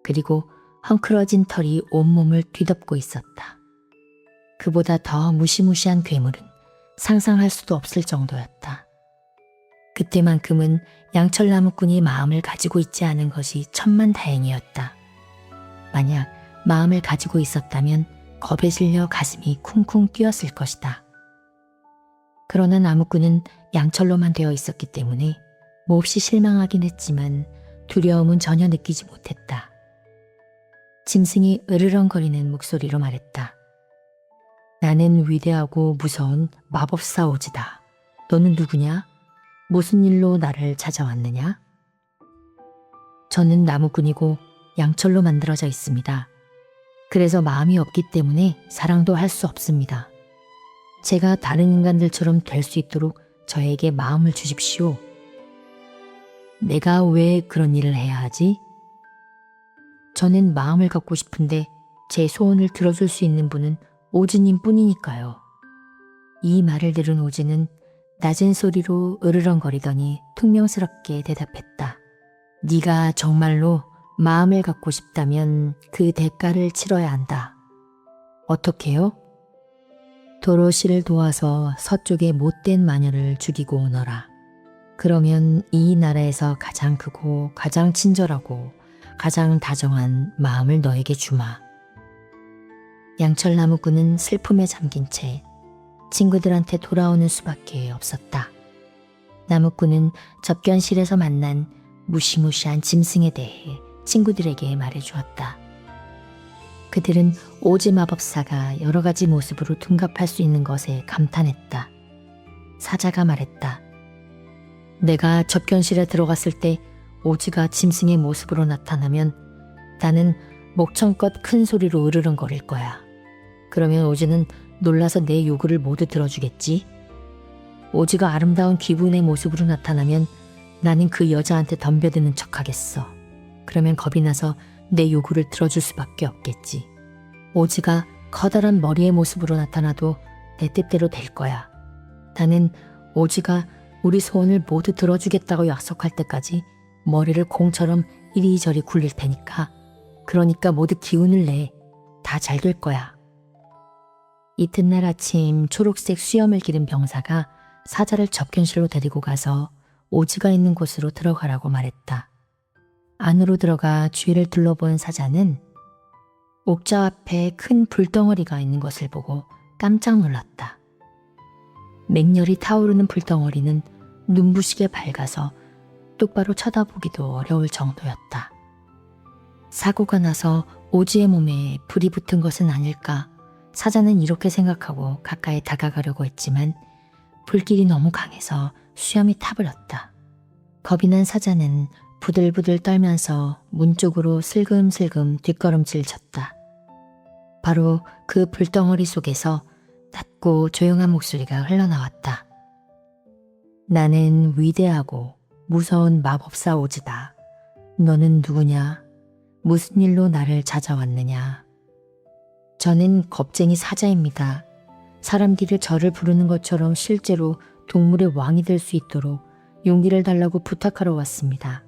Speaker 1: 그리고 헝클어진 털이 온몸을 뒤덮고 있었다. 그보다 더 무시무시한 괴물은 상상할 수도 없을 정도였다. 그때만큼은 양철 나무꾼이 마음을 가지고 있지 않은 것이 천만다행이었다. 만약 마음을 가지고 있었다면 겁에 질려 가슴이 쿵쿵 뛰었을 것이다. 그러나 나무꾼은 양철로만 되어 있었기 때문에 몹시 실망하긴 했지만 두려움은 전혀 느끼지 못했다. 짐승이 으르렁거리는 목소리로 말했다. 나는 위대하고 무서운 마법사 오즈다. 너는 누구냐? 무슨 일로 나를 찾아왔느냐? 저는 나무꾼이고 양철로 만들어져 있습니다. 그래서 마음이 없기 때문에 사랑도 할 수 없습니다. 제가 다른 인간들처럼 될 수 있도록 저에게 마음을 주십시오. 내가 왜 그런 일을 해야 하지? 저는 마음을 갖고 싶은데 제 소원을 들어줄 수 있는 분은 오즈님 뿐이니까요. 이 말을 들은 오즈는 낮은 소리로 으르렁거리더니 퉁명스럽게 대답했다. 네가 정말로 마음을 갖고 싶다면 그 대가를 치러야 한다. 어떻게요? 도로시를 도와서 서쪽의 못된 마녀를 죽이고 오너라. 그러면 이 나라에서 가장 크고 가장 친절하고 가장 다정한 마음을 너에게 주마. 양철 나무꾼은 슬픔에 잠긴 채 친구들한테 돌아오는 수밖에 없었다. 나무꾼은 접견실에서 만난 무시무시한 짐승에 대해 친구들에게 말해주었다. 그들은 오즈 마법사가 여러 가지 모습으로 둔갑할 수 있는 것에 감탄했다. 사자가 말했다. 내가 접견실에 들어갔을 때 오즈가 짐승의 모습으로 나타나면 나는 목청껏 큰 소리로 으르렁거릴 거야. 그러면 오지는 놀라서 내 요구를 모두 들어주겠지. 오지가 아름다운 귀분의 모습으로 나타나면 나는 그 여자한테 덤벼드는 척하겠어. 그러면 겁이 나서 내 요구를 들어줄 수밖에 없겠지. 오지가 커다란 머리의 모습으로 나타나도 내 뜻대로 될 거야. 나는 오지가 우리 소원을 모두 들어주겠다고 약속할 때까지 머리를 공처럼 이리저리 굴릴 테니까. 그러니까 모두 기운을 내. 다 잘 될 거야. 이튿날 아침 초록색 수염을 기른 병사가 사자를 접견실로 데리고 가서 오지가 있는 곳으로 들어가라고 말했다. 안으로 들어가 주위를 둘러본 사자는 옥좌 앞에 큰 불덩어리가 있는 것을 보고 깜짝 놀랐다. 맹렬히 타오르는 불덩어리는 눈부시게 밝아서 똑바로 쳐다보기도 어려울 정도였다. 사고가 나서 오지의 몸에 불이 붙은 것은 아닐까 사자는 이렇게 생각하고 가까이 다가가려고 했지만 불길이 너무 강해서 수염이 타버렸다. 겁이 난 사자는 부들부들 떨면서 문 쪽으로 슬금슬금 뒷걸음질 쳤다. 바로 그 불덩어리 속에서 낮고 조용한 목소리가 흘러나왔다. 나는 위대하고 무서운 마법사 오지다. 너는 누구냐? 무슨 일로 나를 찾아왔느냐? 저는 겁쟁이 사자입니다. 사람들이 저를 부르는 것처럼 실제로 동물의 왕이 될 수 있도록 용기를 달라고 부탁하러 왔습니다.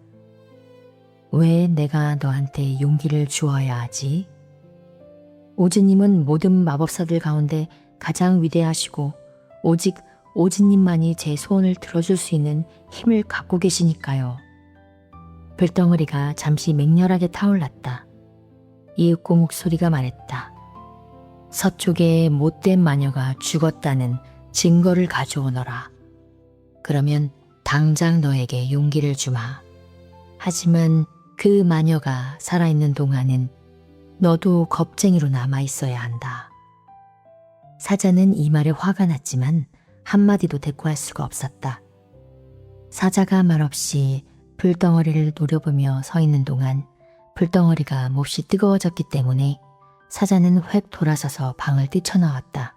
Speaker 1: 왜 내가 너한테 용기를 주어야 하지? 오지님은 모든 마법사들 가운데 가장 위대하시고 오직 오지님만이 제 소원을 들어줄 수 있는 힘을 갖고 계시니까요. 불덩어리가 잠시 맹렬하게 타올랐다. 이윽고 목소리가 말했다. 서쪽에 못된 마녀가 죽었다는 증거를 가져오너라. 그러면 당장 너에게 용기를 주마. 하지만 그 마녀가 살아있는 동안은 너도 겁쟁이로 남아있어야 한다. 사자는 이 말에 화가 났지만 한마디도 대꾸할 수가 없었다. 사자가 말없이 불덩어리를 노려보며 서 있는 동안 불덩어리가 몹시 뜨거워졌기 때문에 사자는 획 돌아서서 방을 뛰쳐나왔다.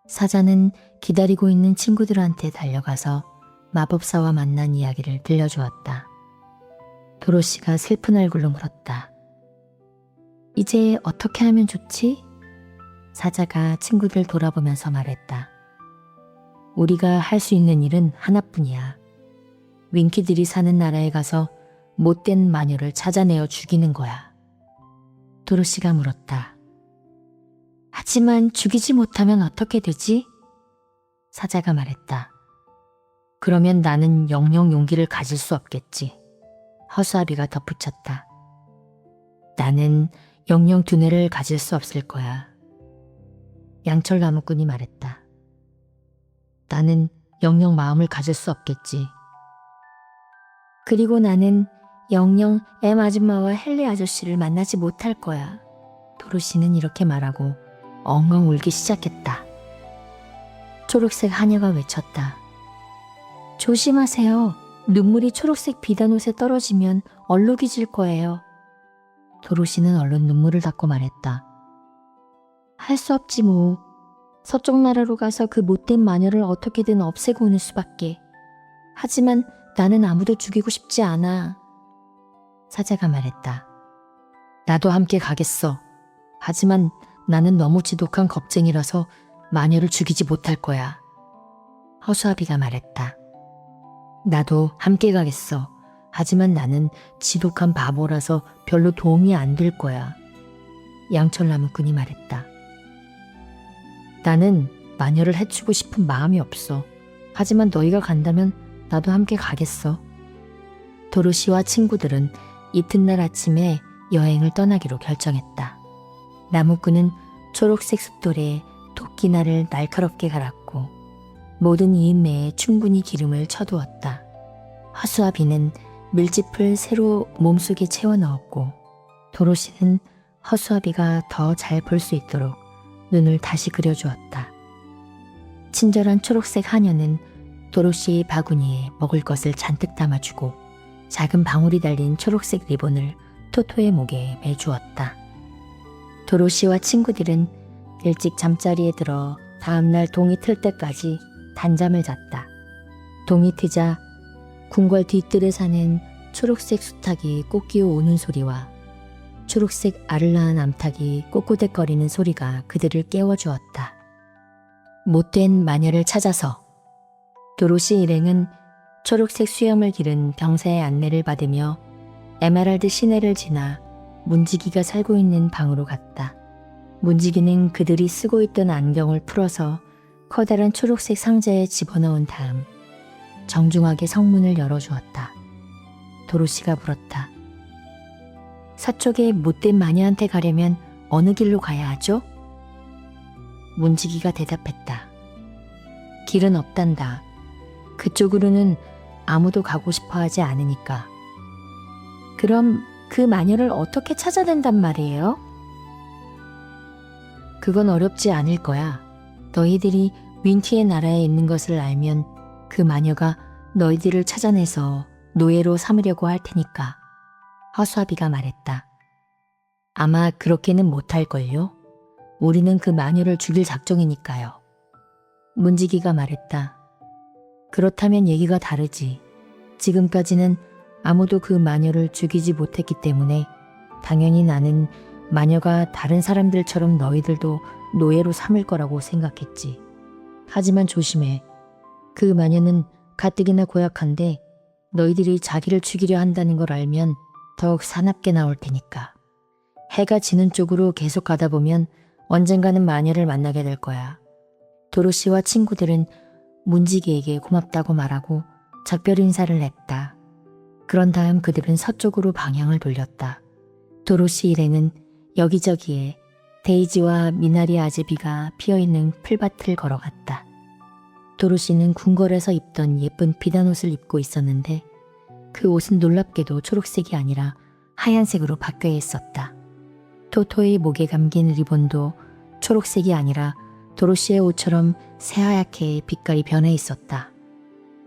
Speaker 1: 사자는 기다리고 있는 친구들한테 달려가서 마법사와 만난 이야기를 들려주었다. 도로시가 슬픈 얼굴로 물었다. 이제 어떻게 하면 좋지? 사자가 친구들 돌아보면서 말했다. 우리가 할 수 있는 일은 하나뿐이야. 윙키들이 사는 나라에 가서 못된 마녀를 찾아내어 죽이는 거야. 도로시가 물었다. 하지만 죽이지 못하면 어떻게 되지? 사자가 말했다. 그러면 나는 영영 용기를 가질 수 없겠지. 허수아비가 덧붙였다. 나는 영영 두뇌를 가질 수 없을 거야. 양철 나무꾼이 말했다. 나는 영영 마음을 가질 수 없겠지. 그리고 나는 영영 엠 아줌마와 헨리 아저씨를 만나지 못할 거야. 도로시는 이렇게 말하고 엉엉 울기 시작했다. 초록색 하녀가 외쳤다. 조심하세요. 눈물이 초록색 비단옷에 떨어지면 얼룩이 질 거예요. 도로시는 얼른 눈물을 닦고 말했다. 할 수 없지 뭐. 서쪽 나라로 가서 그 못된 마녀를 어떻게든 없애고 오는 수밖에. 하지만 나는 아무도 죽이고 싶지 않아. 사자가 말했다. 나도 함께 가겠어. 하지만 나는 너무 지독한 겁쟁이라서 마녀를 죽이지 못할 거야. 허수아비가 말했다. 나도 함께 가겠어. 하지만 나는 지독한 바보라서 별로 도움이 안 될 거야. 양철 나무꾼이 말했다. 나는 마녀를 해치고 싶은 마음이 없어. 하지만 너희가 간다면 나도 함께 가겠어. 도로시와 친구들은 이튿날 아침에 여행을 떠나기로 결정했다. 나무꾼은 초록색 숫돌에 토끼날을 날카롭게 갈았고 모든 이인매에 충분히 기름을 쳐두었다. 허수아비는 밀짚을 새로 몸속에 채워 넣었고 도로시는 허수아비가 더 잘 볼 수 있도록 눈을 다시 그려주었다. 친절한 초록색 하녀는 도로시 바구니에 먹을 것을 잔뜩 담아주고 작은 방울이 달린 초록색 리본을 토토의 목에 매주었다. 도로시와 친구들은 일찍 잠자리에 들어 다음날 동이 틀 때까지 단잠을 잤다. 동이 트자 궁궐 뒤뜰에 사는 초록색 수탉이 꽃기어 우는 소리와 초록색 아를라한 암탉이 꼬꼬댁거리는 소리가 그들을 깨워주었다. 못된 마녀를 찾아서 도로시 일행은 초록색 수염을 기른 병사의 안내를 받으며 에메랄드 시내를 지나 문지기가 살고 있는 방으로 갔다. 문지기는 그들이 쓰고 있던 안경을 풀어서 커다란 초록색 상자에 집어넣은 다음 정중하게 성문을 열어주었다. 도로시가 물었다. 서쪽의 못된 마녀한테 가려면 어느 길로 가야 하죠? 문지기가 대답했다. 길은 없단다. 그쪽으로는 아무도 가고 싶어 하지 않으니까. 그럼 그 마녀를 어떻게 찾아낸단 말이에요? 그건 어렵지 않을 거야. 너희들이 윈티의 나라에 있는 것을 알면 그 마녀가 너희들을 찾아내서 노예로 삼으려고 할 테니까. 허수아비가 말했다. 아마 그렇게는 못할걸요. 우리는 그 마녀를 죽일 작정이니까요. 문지기가 말했다. 그렇다면 얘기가 다르지. 지금까지는 아무도 그 마녀를 죽이지 못했기 때문에 당연히 나는 마녀가 다른 사람들처럼 너희들도 노예로 삼을 거라고 생각했지. 하지만 조심해. 그 마녀는 가뜩이나 고약한데 너희들이 자기를 죽이려 한다는 걸 알면 더욱 사납게 나올 테니까. 해가 지는 쪽으로 계속 가다 보면 언젠가는 마녀를 만나게 될 거야. 도로시와 친구들은 문지기에게 고맙다고 말하고 작별 인사를 했다. 그런 다음 그들은 서쪽으로 방향을 돌렸다. 도로시 일행은 여기저기에 데이지와 미나리 아제비가 피어있는 풀밭을 걸어갔다. 도로시는 궁궐에서 입던 예쁜 비단 옷을 입고 있었는데 그 옷은 놀랍게도 초록색이 아니라 하얀색으로 바뀌어 있었다. 토토의 목에 감긴 리본도 초록색이 아니라 도로시의 옷처럼 새하얗게 빛깔이 변해 있었다.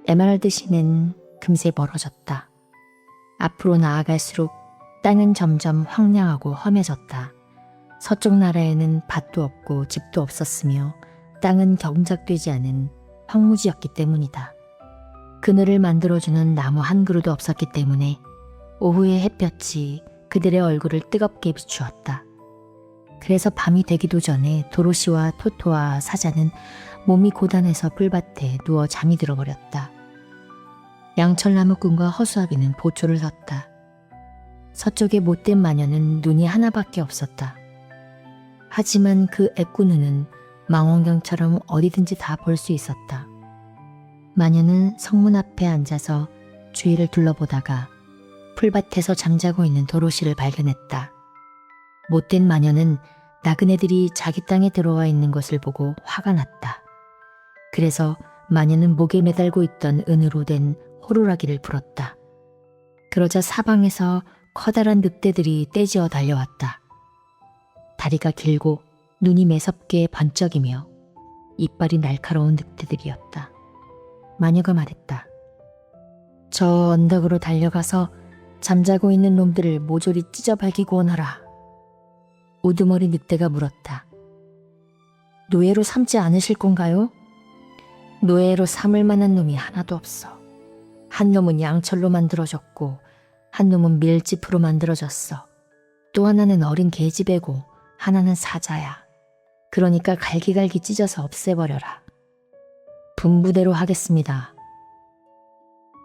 Speaker 1: 에메랄드 시는 금세 멀어졌다. 앞으로 나아갈수록 땅은 점점 황량하고 험해졌다. 서쪽 나라에는 밭도 없고 집도 없었으며 땅은 경작되지 않은 황무지였기 때문이다. 그늘을 만들어주는 나무 한 그루도 없었기 때문에 오후의 햇볕이 그들의 얼굴을 뜨겁게 비추었다. 그래서 밤이 되기도 전에 도로시와 토토와 사자는 몸이 고단해서 풀밭에 누워 잠이 들어버렸다. 양철나무꾼과 허수아비는 보초를 섰다. 서쪽의 못된 마녀는 눈이 하나밖에 없었다. 하지만 그 애꾸 눈은 망원경처럼 어디든지 다 볼 수 있었다. 마녀는 성문 앞에 앉아서 주위를 둘러보다가 풀밭에서 잠자고 있는 도로시를 발견했다. 못된 마녀는 나그네들이 자기 땅에 들어와 있는 것을 보고 화가 났다. 그래서 마녀는 목에 매달고 있던 은으로 된 호루라기를 불었다. 그러자 사방에서 커다란 늑대들이 떼지어 달려왔다. 다리가 길고 눈이 매섭게 번쩍이며 이빨이 날카로운 늑대들이었다. 마녀가 말했다. 저 언덕으로 달려가서 잠자고 있는 놈들을 모조리 찢어발기고 오너라. 우두머리 늑대가 물었다. 노예로 삼지 않으실 건가요? 노예로 삼을 만한 놈이 하나도 없어. 한 놈은 양철로 만들어졌고 한 놈은 밀짚으로 만들어졌어. 또 하나는 어린 계집애고 하나는 사자야. 그러니까 갈기갈기 찢어서 없애버려라. 분부대로 하겠습니다.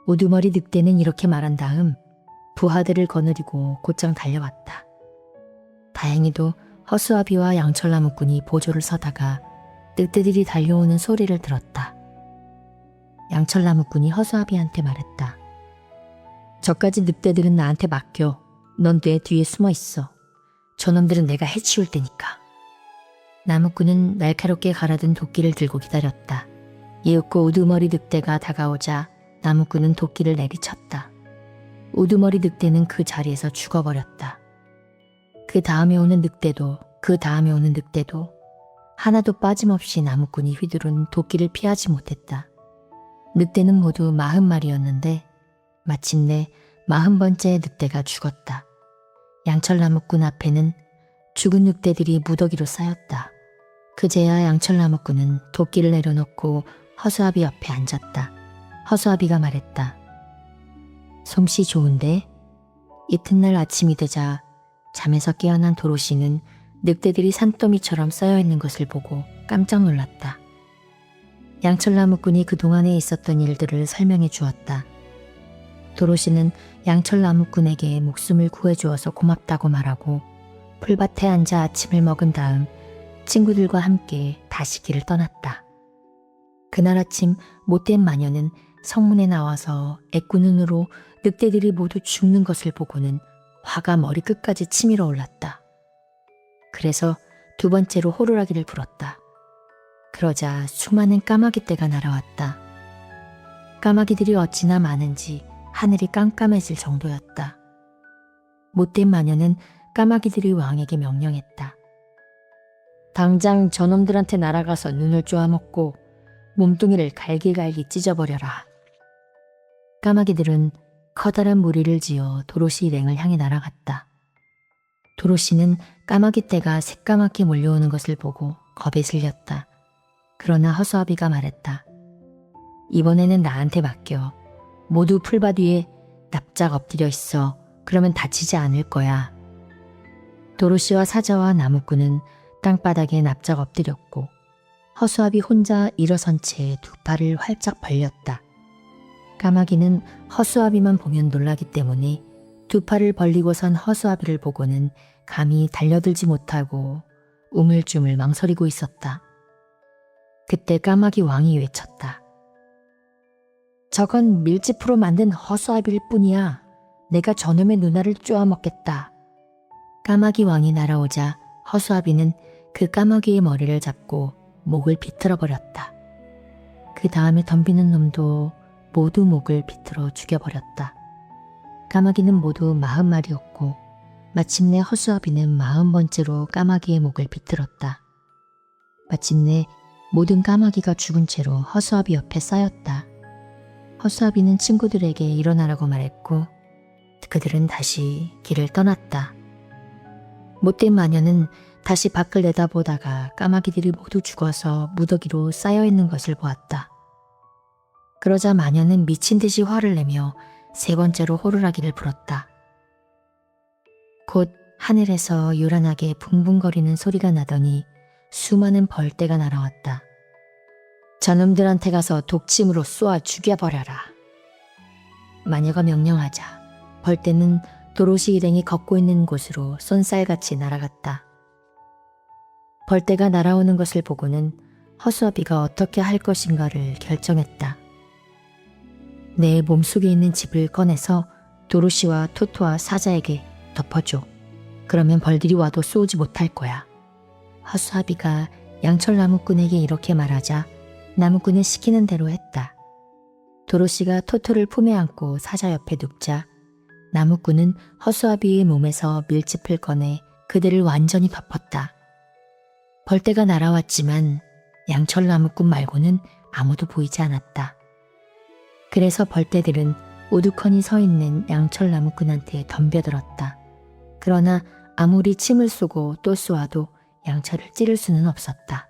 Speaker 1: 우두머리 늑대는 이렇게 말한 다음 부하들을 거느리고 곧장 달려왔다. 다행히도 허수아비와 양철나무꾼이 보조를 서다가 늑대들이 달려오는 소리를 들었다. 양철나무꾼이 허수아비한테 말했다. 저까지 늑대들은 나한테 맡겨. 넌 내 뒤에 숨어 있어. 저놈들은 내가 해치울 테니까. 나무꾼은 날카롭게 갈아든 도끼를 들고 기다렸다. 이윽고 우두머리 늑대가 다가오자 나무꾼은 도끼를 내리쳤다. 우두머리 늑대는 그 자리에서 죽어버렸다. 그 다음에 오는 늑대도 그 다음에 오는 늑대도 하나도 빠짐없이 나무꾼이 휘두른 도끼를 피하지 못했다. 늑대는 모두 40마리였는데 마침내 40번째 늑대가 죽었다. 양철나무꾼 앞에는 죽은 늑대들이 무더기로 쌓였다. 그제야 양철나무꾼은 도끼를 내려놓고 허수아비 옆에 앉았다. 허수아비가 말했다. 솜씨 좋은데? 이튿날 아침이 되자 잠에서 깨어난 도로시는 늑대들이 산더미처럼 쌓여있는 것을 보고 깜짝 놀랐다. 양철나무꾼이 그동안에 있었던 일들을 설명해 주었다. 도로시는 양철나무꾼에게 목숨을 구해주어서 고맙다고 말하고 풀밭에 앉아 아침을 먹은 다음 친구들과 함께 다시 길을 떠났다. 그날 아침 못된 마녀는 성문에 나와서 애꾸 눈으로 늑대들이 모두 죽는 것을 보고는 화가 머리끝까지 치밀어 올랐다. 그래서 두 번째로 호루라기를 불었다. 그러자 수많은 까마귀 떼가 날아왔다. 까마귀들이 어찌나 많은지 하늘이 깜깜해질 정도였다. 못된 마녀는 까마귀들이 왕에게 명령했다. 당장 저놈들한테 날아가서 눈을 쪼아먹고 몸뚱이를 갈기갈기 찢어버려라. 까마귀들은 커다란 무리를 지어 도로시 일행을 향해 날아갔다. 도로시는 까마귀 떼가 새까맣게 몰려오는 것을 보고 겁에 질렸다. 그러나 허수아비가 말했다. 이번에는 나한테 맡겨. 모두 풀밭 위에 납작 엎드려 있어. 그러면 다치지 않을 거야. 도로시와 사자와 나무꾼은 땅바닥에 납작 엎드렸고 허수아비 혼자 일어선 채 두 팔을 활짝 벌렸다. 까마귀는 허수아비만 보면 놀라기 때문에 두 팔을 벌리고선 허수아비를 보고는 감히 달려들지 못하고 우물쭈물 망설이고 있었다. 그때 까마귀 왕이 외쳤다. 저건 밀짚으로 만든 허수아비일 뿐이야. 내가 저놈의 누나를 쪼아먹겠다. 까마귀 왕이 날아오자 허수아비는 그 까마귀의 머리를 잡고 목을 비틀어 버렸다. 그 다음에 덤비는 놈도 모두 목을 비틀어 죽여버렸다. 까마귀는 모두 40마리였고 마침내 허수아비는 40번째로 까마귀의 목을 비틀었다. 마침내 모든 까마귀가 죽은 채로 허수아비 옆에 쌓였다. 허수아비는 친구들에게 일어나라고 말했고 그들은 다시 길을 떠났다. 못된 마녀는 다시 밖을 내다보다가 까마귀들이 모두 죽어서 무더기로 쌓여있는 것을 보았다. 그러자 마녀는 미친 듯이 화를 내며 세 번째로 호루라기를 불었다. 곧 하늘에서 요란하게 붕붕거리는 소리가 나더니 수많은 벌떼가 날아왔다. 저놈들한테 가서 독침으로 쏘아 죽여버려라. 마녀가 명령하자 벌떼는 도로시 일행이 걷고 있는 곳으로 쏜살같이 날아갔다. 벌떼가 날아오는 것을 보고는 허수아비가 어떻게 할 것인가를 결정했다. 내 몸속에 있는 짚을 꺼내서 도로시와 토토와 사자에게 덮어줘. 그러면 벌들이 와도 쏘지 못할 거야. 허수아비가 양철 나무꾼에게 이렇게 말하자 나무꾼은 시키는 대로 했다. 도로시가 토토를 품에 안고 사자 옆에 눕자 나무꾼은 허수아비의 몸에서 밀짚을 꺼내 그들을 완전히 덮었다. 벌떼가 날아왔지만 양철 나무꾼 말고는 아무도 보이지 않았다. 그래서 벌떼들은 우두커니 서 있는 양철 나무꾼한테 덤벼들었다. 그러나 아무리 침을 쏘고 또 쏘아도 양철을 찌를 수는 없었다.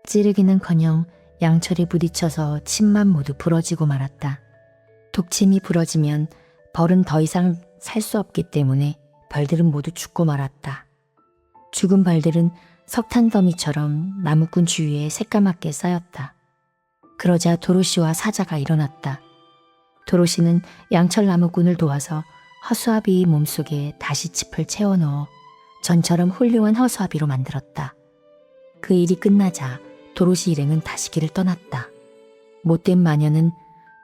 Speaker 1: 찌르기는커녕 양철이 부딪혀서 침만 모두 부러지고 말았다. 독침이 부러지면 벌은 더 이상 살 수 없기 때문에 벌들은 모두 죽고 말았다. 죽은 벌들은 석탄 더미처럼 나무꾼 주위에 새까맣게 쌓였다. 그러자 도로시와 사자가 일어났다. 도로시는 양철 나무꾼을 도와서 허수아비 몸속에 다시 짚을 채워넣어 전처럼 훌륭한 허수아비로 만들었다. 그 일이 끝나자 도로시 일행은 다시 길을 떠났다. 못된 마녀는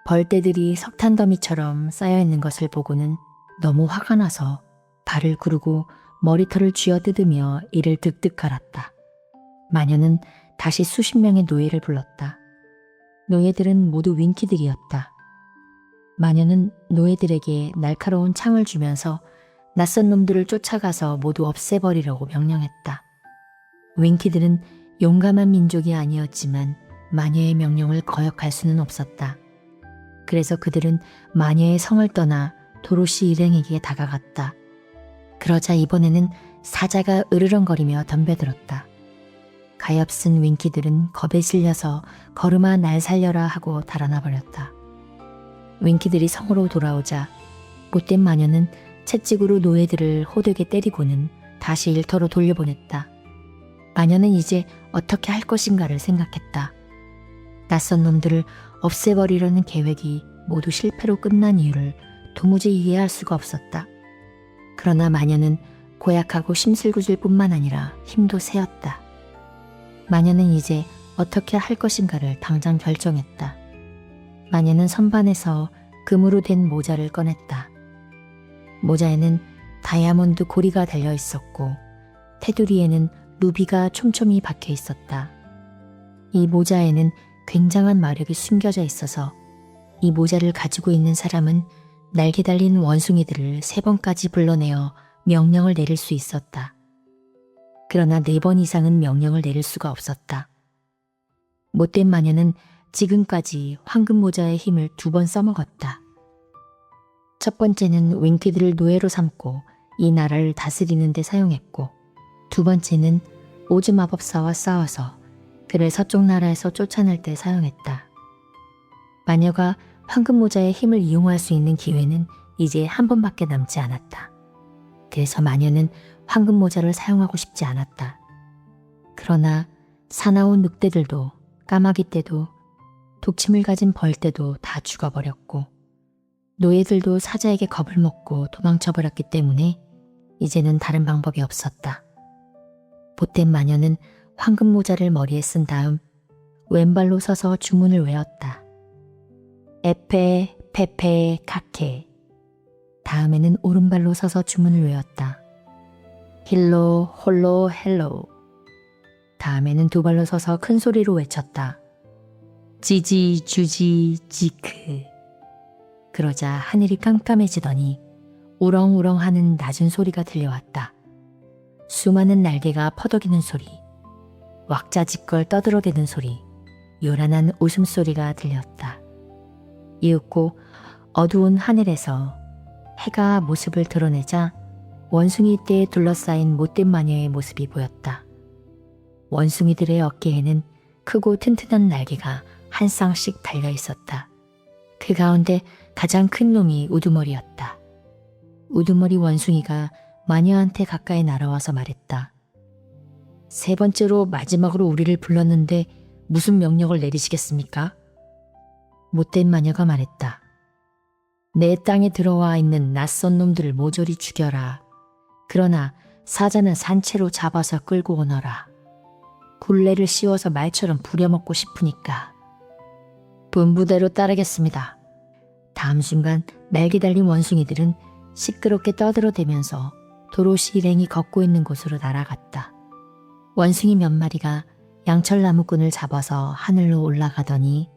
Speaker 1: 벌떼들이 석탄 더미처럼 쌓여있는 것을 보고는 너무 화가 나서 발을 구르고 머리털을 쥐어뜯으며 이를 득득 갈았다. 마녀는 다시 수십 명의 노예를 불렀다. 노예들은 모두 윙키들이었다. 마녀는 노예들에게 날카로운 창을 주면서 낯선 놈들을 쫓아가서 모두 없애버리려고 명령했다. 윙키들은 용감한 민족이 아니었지만 마녀의 명령을 거역할 수는 없었다. 그래서 그들은 마녀의 성을 떠나 도로시 일행에게 다가갔다. 그러자 이번에는 사자가 으르렁거리며 덤벼들었다. 가엾은 윙키들은 겁에 질려서 걸음아 날 살려라 하고 달아나 버렸다. 윙키들이 성으로 돌아오자 못된 마녀는 채찍으로 노예들을 호되게 때리고는 다시 일터로 돌려보냈다. 마녀는 이제 어떻게 할 것인가를 생각했다. 낯선 놈들을 없애버리려는 계획이 모두 실패로 끝난 이유를 도무지 이해할 수가 없었다. 그러나 마녀는 고약하고 심술궂을 뿐만 아니라 힘도 세었다. 마녀는 이제 어떻게 할 것인가를 당장 결정했다. 마녀는 선반에서 금으로 된 모자를 꺼냈다. 모자에는 다이아몬드 고리가 달려 있었고 테두리에는 루비가 촘촘히 박혀 있었다. 이 모자에는 굉장한 마력이 숨겨져 있어서 이 모자를 가지고 있는 사람은 날개 달린 원숭이들을 3번까지 불러내어 명령을 내릴 수 있었다. 그러나 4번 이상은 명령을 내릴 수가 없었다. 못된 마녀는 지금까지 황금 모자의 힘을 2번 써먹었다. 첫 번째는 윙키들을 노예로 삼고 이 나라를 다스리는 데 사용했고, 2번째는 오즈 마법사와 싸워서 그를 서쪽 나라에서 쫓아낼 때 사용했다. 마녀가 황금 모자의 힘을 이용할 수 있는 기회는 이제 한 번밖에 남지 않았다. 그래서 마녀는 황금 모자를 사용하고 싶지 않았다. 그러나 사나운 늑대들도 까마귀 떼도 독침을 가진 벌떼도 다 죽어버렸고 노예들도 사자에게 겁을 먹고 도망쳐버렸기 때문에 이제는 다른 방법이 없었다. 못된 마녀는 황금 모자를 머리에 쓴 다음 왼발로 서서 주문을 외웠다. 에페, 페페, 카케. 다음에는 오른발로 서서 주문을 외웠다. 힐로, 홀로, 헬로. 다음에는 2발로 서서 큰 소리로 외쳤다. 지지, 주지, 지크. 그러자 하늘이 깜깜해지더니 우렁우렁 하는 낮은 소리가 들려왔다. 수많은 날개가 퍼덕이는 소리, 왁자지껄 떠들어대는 소리, 요란한 웃음소리가 들렸다. 이윽고 어두운 하늘에서 해가 모습을 드러내자 원숭이 떼에 둘러싸인 못된 마녀의 모습이 보였다. 원숭이들의 어깨에는 크고 튼튼한 날개가 한 쌍씩 달려 있었다. 그 가운데 가장 큰 놈이 우두머리였다. 우두머리 원숭이가 마녀한테 가까이 날아와서 말했다. 3번째로 마지막으로 우리를 불렀는데 무슨 명령을 내리시겠습니까? 못된 마녀가 말했다. 내 땅에 들어와 있는 낯선 놈들을 모조리 죽여라. 그러나 사자는 산채로 잡아서 끌고 오너라. 굴레를 씌워서 말처럼 부려먹고 싶으니까. 분부대로 따르겠습니다. 다음 순간 날개 달린 원숭이들은 시끄럽게 떠들어대면서 도로시 일행이 걷고 있는 곳으로 날아갔다. 원숭이 몇 마리가 양철 나무꾼을 잡아서 하늘로 올라가더니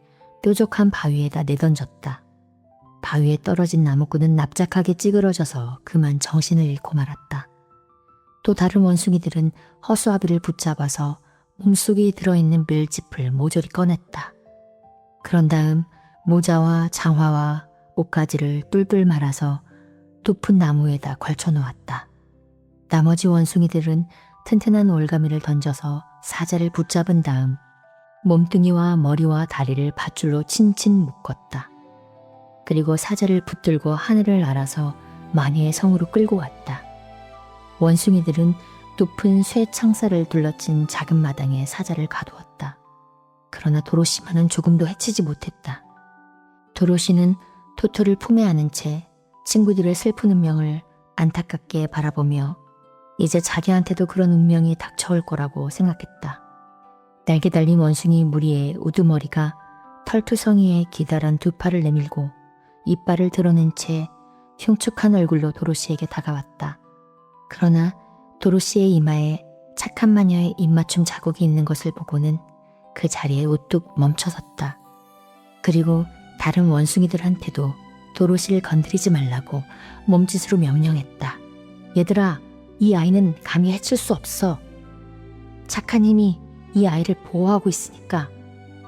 Speaker 1: 뾰족한 바위에다 내던졌다. 바위에 떨어진 나무꾼은 납작하게 찌그러져서 그만 정신을 잃고 말았다. 또 다른 원숭이들은 허수아비를 붙잡아서 몸속에 들어있는 밀짚을 모조리 꺼냈다. 그런 다음 모자와 장화와 옷가지를 뿔뿔 말아서 높은 나무에다 걸쳐놓았다. 나머지 원숭이들은 튼튼한 올가미를 던져서 사자를 붙잡은 다음 몸뚱이와 머리와 다리를 밧줄로 친친 묶었다. 그리고 사자를 붙들고 하늘을 날아서 마녀의 성으로 끌고 왔다. 원숭이들은 높은 쇠 창살을 둘러친 작은 마당에 사자를 가두었다. 그러나 도로시만은 조금도 해치지 못했다. 도로시는 토토를 품에 안은 채 친구들의 슬픈 운명을 안타깝게 바라보며 이제 자기한테도 그런 운명이 닥쳐올 거라고 생각했다. 날개 달린 원숭이 무리의 우두머리가 털투성이에 기다란 2팔을 내밀고 이빨을 드러낸 채 흉측한 얼굴로 도로시에게 다가왔다. 그러나 도로시의 이마에 착한 마녀의 입맞춤 자국이 있는 것을 보고는 그 자리에 우뚝 멈춰섰다. 그리고 다른 원숭이들한테도 도로시를 건드리지 말라고 몸짓으로 명령했다. 얘들아, 이 아이는 감히 해칠 수 없어. 착한 힘이 이 아이를 보호하고 있으니까.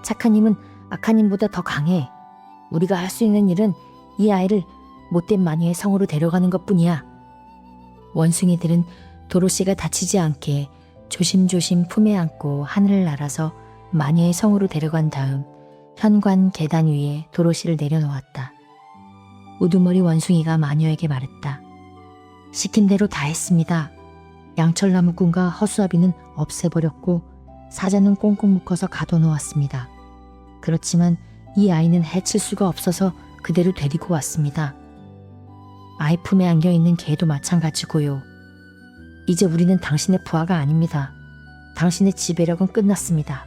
Speaker 1: 착한 힘은 악한 힘보다 더 강해. 우리가 할 수 있는 일은 이 아이를 못된 마녀의 성으로 데려가는 것뿐이야. 원숭이들은 도로시가 다치지 않게 조심조심 품에 안고 하늘을 날아서 마녀의 성으로 데려간 다음 현관 계단 위에 도로시를 내려놓았다. 우두머리 원숭이가 마녀에게 말했다. 시킨 대로 다 했습니다. 양철나무꾼과 허수아비는 없애버렸고 사자는 꽁꽁 묶어서 가둬놓았습니다. 그렇지만 이 아이는 해칠 수가 없어서 그대로 데리고 왔습니다. 아이 품에 안겨있는 개도 마찬가지고요. 이제 우리는 당신의 부하가 아닙니다. 당신의 지배력은 끝났습니다.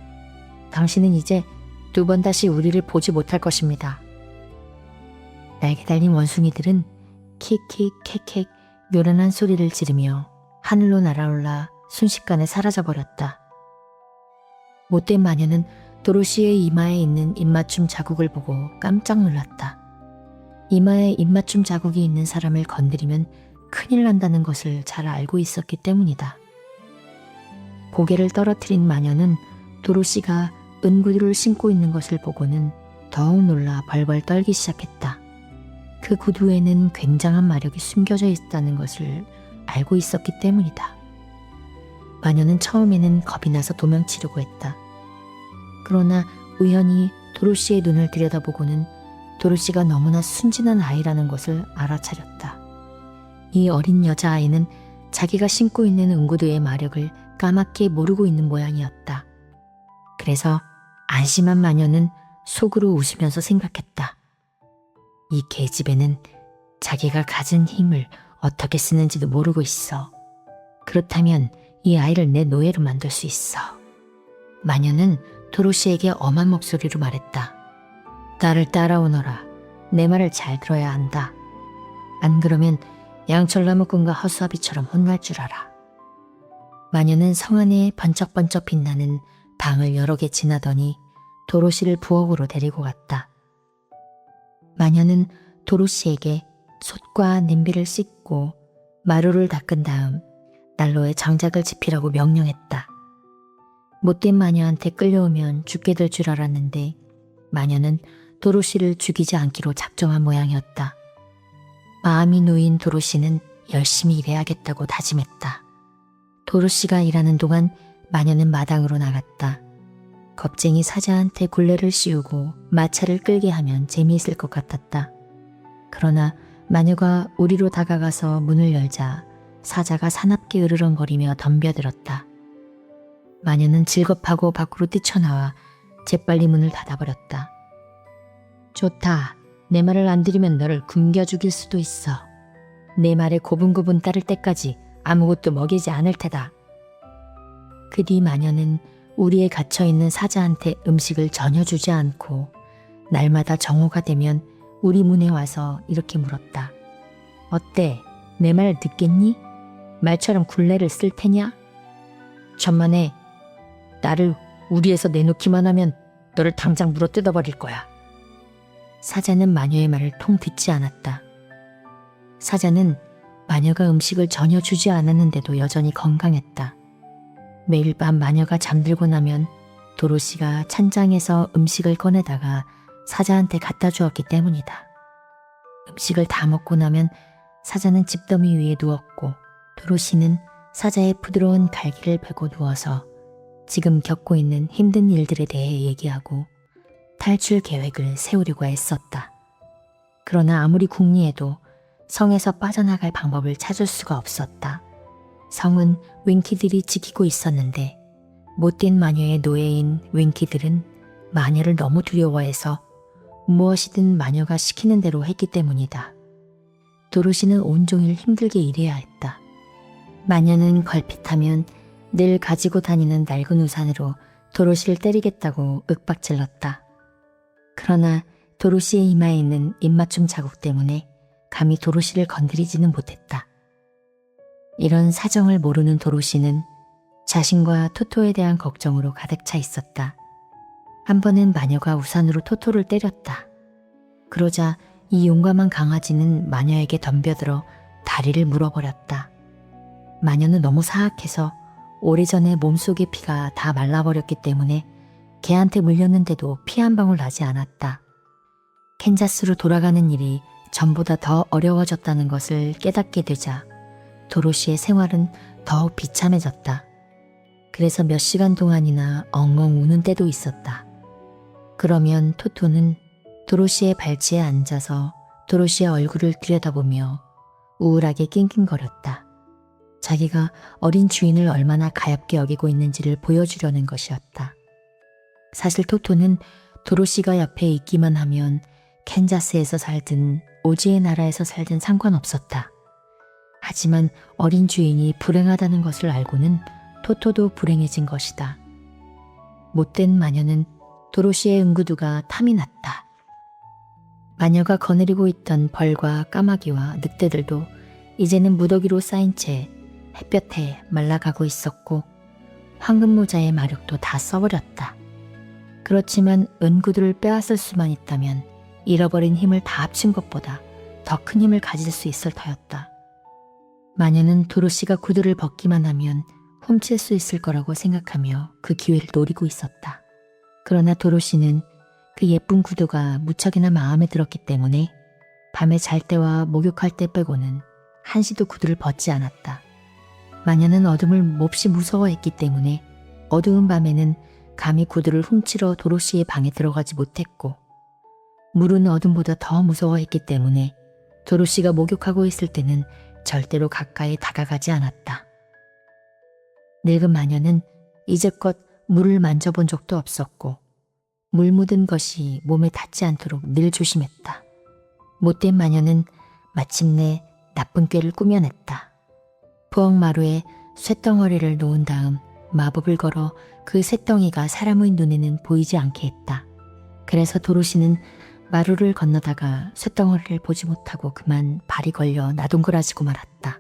Speaker 1: 당신은 이제 두 번 다시 우리를 보지 못할 것입니다. 날개 달린 원숭이들은 킥킥 캐캐 요란한 소리를 지르며 하늘로 날아올라 순식간에 사라져버렸다. 못된 마녀는 도로시의 이마에 있는 입맞춤 자국을 보고 깜짝 놀랐다. 이마에 입맞춤 자국이 있는 사람을 건드리면 큰일 난다는 것을 잘 알고 있었기 때문이다. 고개를 떨어뜨린 마녀는 도로시가 은구두를 신고 있는 것을 보고는 더욱 놀라 벌벌 떨기 시작했다. 그 구두에는 굉장한 마력이 숨겨져 있다는 것을 알고 있었기 때문이다. 마녀는 처음에는 겁이 나서 도망치려고 했다. 그러나 우연히 도로시의 눈을 들여다보고는 도로시가 너무나 순진한 아이라는 것을 알아차렸다. 이 어린 여자아이는 자기가 신고 있는 은구두의 마력을 까맣게 모르고 있는 모양이었다. 그래서 안심한 마녀는 속으로 웃으면서 생각했다. 이 계집애는 자기가 가진 힘을 어떻게 쓰는지도 모르고 있어. 그렇다면 이 아이를 내 노예로 만들 수 있어. 마녀는 도로시에게 엄한 목소리로 말했다. 나를 따라오너라. 내 말을 잘 들어야 한다. 안 그러면 양철나무꾼과 허수아비처럼 혼날 줄 알아. 마녀는 성 안에 번쩍번쩍 빛나는 방을 여러 개 지나더니 도로시를 부엌으로 데리고 갔다. 마녀는 도로시에게 솥과 냄비를 씻고 마루를 닦은 다음 난로에 장작을 지피라고 명령했다. 못된 마녀한테 끌려오면 죽게 될 줄 알았는데 마녀는 도로시를 죽이지 않기로 작정한 모양이었다. 마음이 놓인 도로시는 열심히 일해야겠다고 다짐했다. 도로시가 일하는 동안 마녀는 마당으로 나갔다. 겁쟁이 사자한테 굴레를 씌우고 마차를 끌게 하면 재미있을 것 같았다. 그러나 마녀가 우리로 다가가서 문을 열자 사자가 사납게 으르렁거리며 덤벼들었다. 마녀는 질겁하고 밖으로 뛰쳐나와 재빨리 문을 닫아버렸다. 좋다. 내 말을 안 들으면 너를 굶겨 죽일 수도 있어. 내 말에 고분고분 따를 때까지 아무것도 먹이지 않을 테다. 그 뒤 마녀는 우리에 갇혀있는 사자한테 음식을 전혀 주지 않고 날마다 정오가 되면 우리 문에 와서 이렇게 물었다. 어때? 내 말 듣겠니? 말처럼 굴레를 쓸 테냐? 천만에 나를 우리에서 내놓기만 하면 너를 당장 물어뜯어버릴 거야. 사자는 마녀의 말을 통 듣지 않았다. 사자는 마녀가 음식을 전혀 주지 않았는데도 여전히 건강했다. 매일 밤 마녀가 잠들고 나면 도로시가 찬장에서 음식을 꺼내다가 사자한테 갖다 주었기 때문이다. 음식을 다 먹고 나면 사자는 집더미 위에 누웠고 도로시는 사자의 부드러운 갈기를 베고 누워서 지금 겪고 있는 힘든 일들에 대해 얘기하고 탈출 계획을 세우려고 애썼다. 그러나 아무리 궁리해도 성에서 빠져나갈 방법을 찾을 수가 없었다. 성은 윙키들이 지키고 있었는데 못된 마녀의 노예인 윙키들은 마녀를 너무 두려워해서 무엇이든 마녀가 시키는 대로 했기 때문이다. 도로시는 온종일 힘들게 일해야 했다. 마녀는 걸핏하면 늘 가지고 다니는 낡은 우산으로 도로시를 때리겠다고 윽박질렀다. 그러나 도로시의 이마에 있는 입맞춤 자국 때문에 감히 도로시를 건드리지는 못했다. 이런 사정을 모르는 도로시는 자신과 토토에 대한 걱정으로 가득 차 있었다. 한 번은 마녀가 우산으로 토토를 때렸다. 그러자 이 용감한 강아지는 마녀에게 덤벼들어 다리를 물어버렸다. 마녀는 너무 사악해서 오래전에 몸속의 피가 다 말라버렸기 때문에 개한테 물렸는데도 피 한 방울 나지 않았다. 캔자스로 돌아가는 일이 전보다 더 어려워졌다는 것을 깨닫게 되자 도로시의 생활은 더욱 비참해졌다. 그래서 몇 시간 동안이나 엉엉 우는 때도 있었다. 그러면 토토는 도로시의 발치에 앉아서 도로시의 얼굴을 들여다보며 우울하게 낑낑거렸다. 자기가 어린 주인을 얼마나 가엾게 여기고 있는지를 보여주려는 것이었다. 사실 토토는 도로시가 옆에 있기만 하면 캔자스에서 살든 오지의 나라에서 살든 상관없었다. 하지만 어린 주인이 불행하다는 것을 알고는 토토도 불행해진 것이다. 못된 마녀는 도로시의 응구두가 탐이 났다. 마녀가 거느리고 있던 벌과 까마귀와 늑대들도 이제는 무더기로 쌓인 채 햇볕에 말라가고 있었고 황금모자의 마력도 다 써버렸다. 그렇지만 은구두를 빼앗을 수만 있다면 잃어버린 힘을 다 합친 것보다 더 큰 힘을 가질 수 있을 터였다. 마녀는 도로시가 구두를 벗기만 하면 훔칠 수 있을 거라고 생각하며 그 기회를 노리고 있었다. 그러나 도로시는 그 예쁜 구두가 무척이나 마음에 들었기 때문에 밤에 잘 때와 목욕할 때 빼고는 한시도 구두를 벗지 않았다. 마녀는 어둠을 몹시 무서워했기 때문에 어두운 밤에는 감히 구두를 훔치러 도로시의 방에 들어가지 못했고, 물은 어둠보다 더 무서워했기 때문에 도로시가 목욕하고 있을 때는 절대로 가까이 다가가지 않았다. 늙은 마녀는 이제껏 물을 만져본 적도 없었고 물 묻은 것이 몸에 닿지 않도록 늘 조심했다. 못된 마녀는 마침내 나쁜 꾀를 꾸며냈다. 부엌마루에 쇳덩어리를 놓은 다음 마법을 걸어 그 쇳덩이가 사람의 눈에는 보이지 않게 했다. 그래서 도로시는 마루를 건너다가 쇳덩어리를 보지 못하고 그만 발이 걸려 나동그라지고 말았다.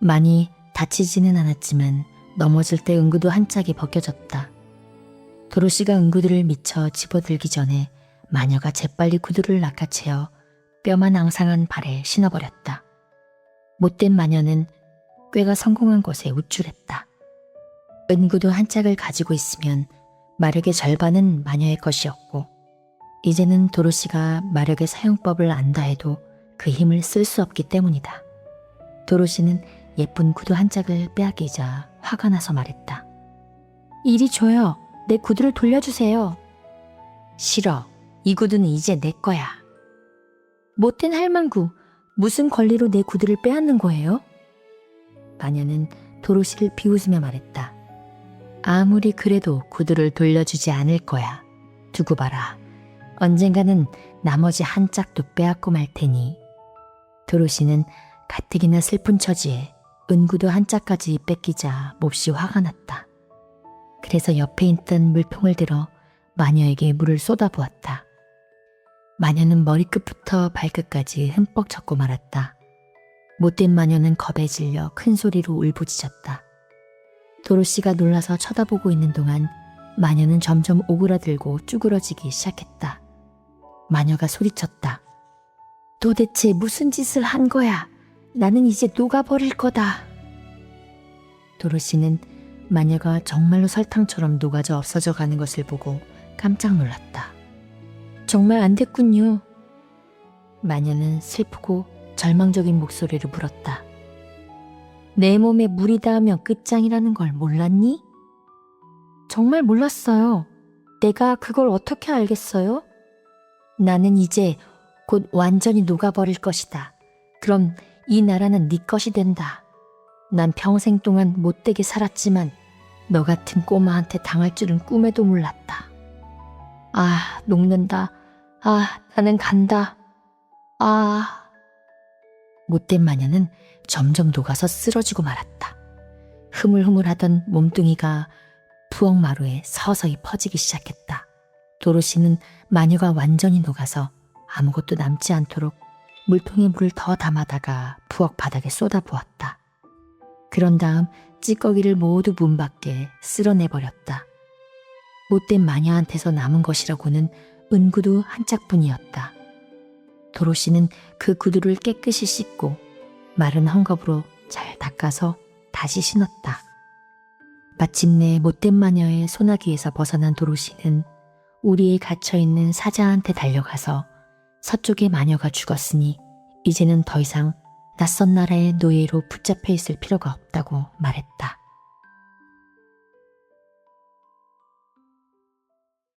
Speaker 1: 많이 다치지는 않았지만 넘어질 때 응구두 한 짝이 벗겨졌다. 도로시가 응구두를 미처 집어들기 전에 마녀가 재빨리 구두를 낚아채어 뼈만 앙상한 발에 신어버렸다. 못된 마녀는 꾀가 성공한 것에 우쭐했다. 은구두 한 짝을 가지고 있으면 마력의 절반은 마녀의 것이었고 이제는 도로시가 마력의 사용법을 안다 해도 그 힘을 쓸 수 없기 때문이다. 도로시는 예쁜 구두 한 짝을 빼앗기자 화가 나서 말했다. 이리 줘요. 내 구두를 돌려주세요. 싫어. 이 구두는 이제 내 거야. 못된 할망구, 무슨 권리로 내 구두를 빼앗는 거예요? 마녀는 도로시를 비웃으며 말했다. 아무리 그래도 구두를 돌려주지 않을 거야. 두고 봐라. 언젠가는 나머지 한 짝도 빼앗고 말 테니. 도로시는 가뜩이나 슬픈 처지에 은구두 한 짝까지 뺏기자 몹시 화가 났다. 그래서 옆에 있던 물통을 들어 마녀에게 물을 쏟아부었다. 마녀는 머리끝부터 발끝까지 흠뻑 젖고 말았다. 못된 마녀는 겁에 질려 큰 소리로 울부짖었다. 도로시가 놀라서 쳐다보고 있는 동안 마녀는 점점 오그라들고 쭈그러지기 시작했다. 마녀가 소리쳤다. 도대체 무슨 짓을 한 거야? 나는 이제 녹아버릴 거다. 도로시는 마녀가 정말로 설탕처럼 녹아져 없어져 가는 것을 보고 깜짝 놀랐다. 정말 안 됐군요. 마녀는 슬프고 절망적인 목소리로 물었다. 내 몸에 물이 닿으면 끝장이라는 걸 몰랐니? 정말 몰랐어요. 내가 그걸 어떻게 알겠어요? 나는 이제 곧 완전히 녹아버릴 것이다. 그럼 이 나라는 네 것이 된다. 난 평생 동안 못되게 살았지만 너 같은 꼬마한테 당할 줄은 꿈에도 몰랐다. 아, 녹는다. 아, 나는 간다. 아. 못된 마녀는 점점 녹아서 쓰러지고 말았다. 흐물흐물하던 몸뚱이가 부엌마루에 서서히 퍼지기 시작했다. 도로시는 마녀가 완전히 녹아서 아무것도 남지 않도록 물통에 물을 더 담아다가 부엌 바닥에 쏟아부었다. 그런 다음 찌꺼기를 모두 문 밖에 쓸어내버렸다. 못된 마녀한테서 남은 것이라고는 은구두 한 짝뿐이었다. 도로시는 그 구두를 깨끗이 씻고 마른 헝겊으로 잘 닦아서 다시 신었다. 마침내 못된 마녀의 소나기에서 벗어난 도로시는 우리에 갇혀있는 사자한테 달려가서 서쪽의 마녀가 죽었으니 이제는 더 이상 낯선 나라의 노예로 붙잡혀 있을 필요가 없다고 말했다.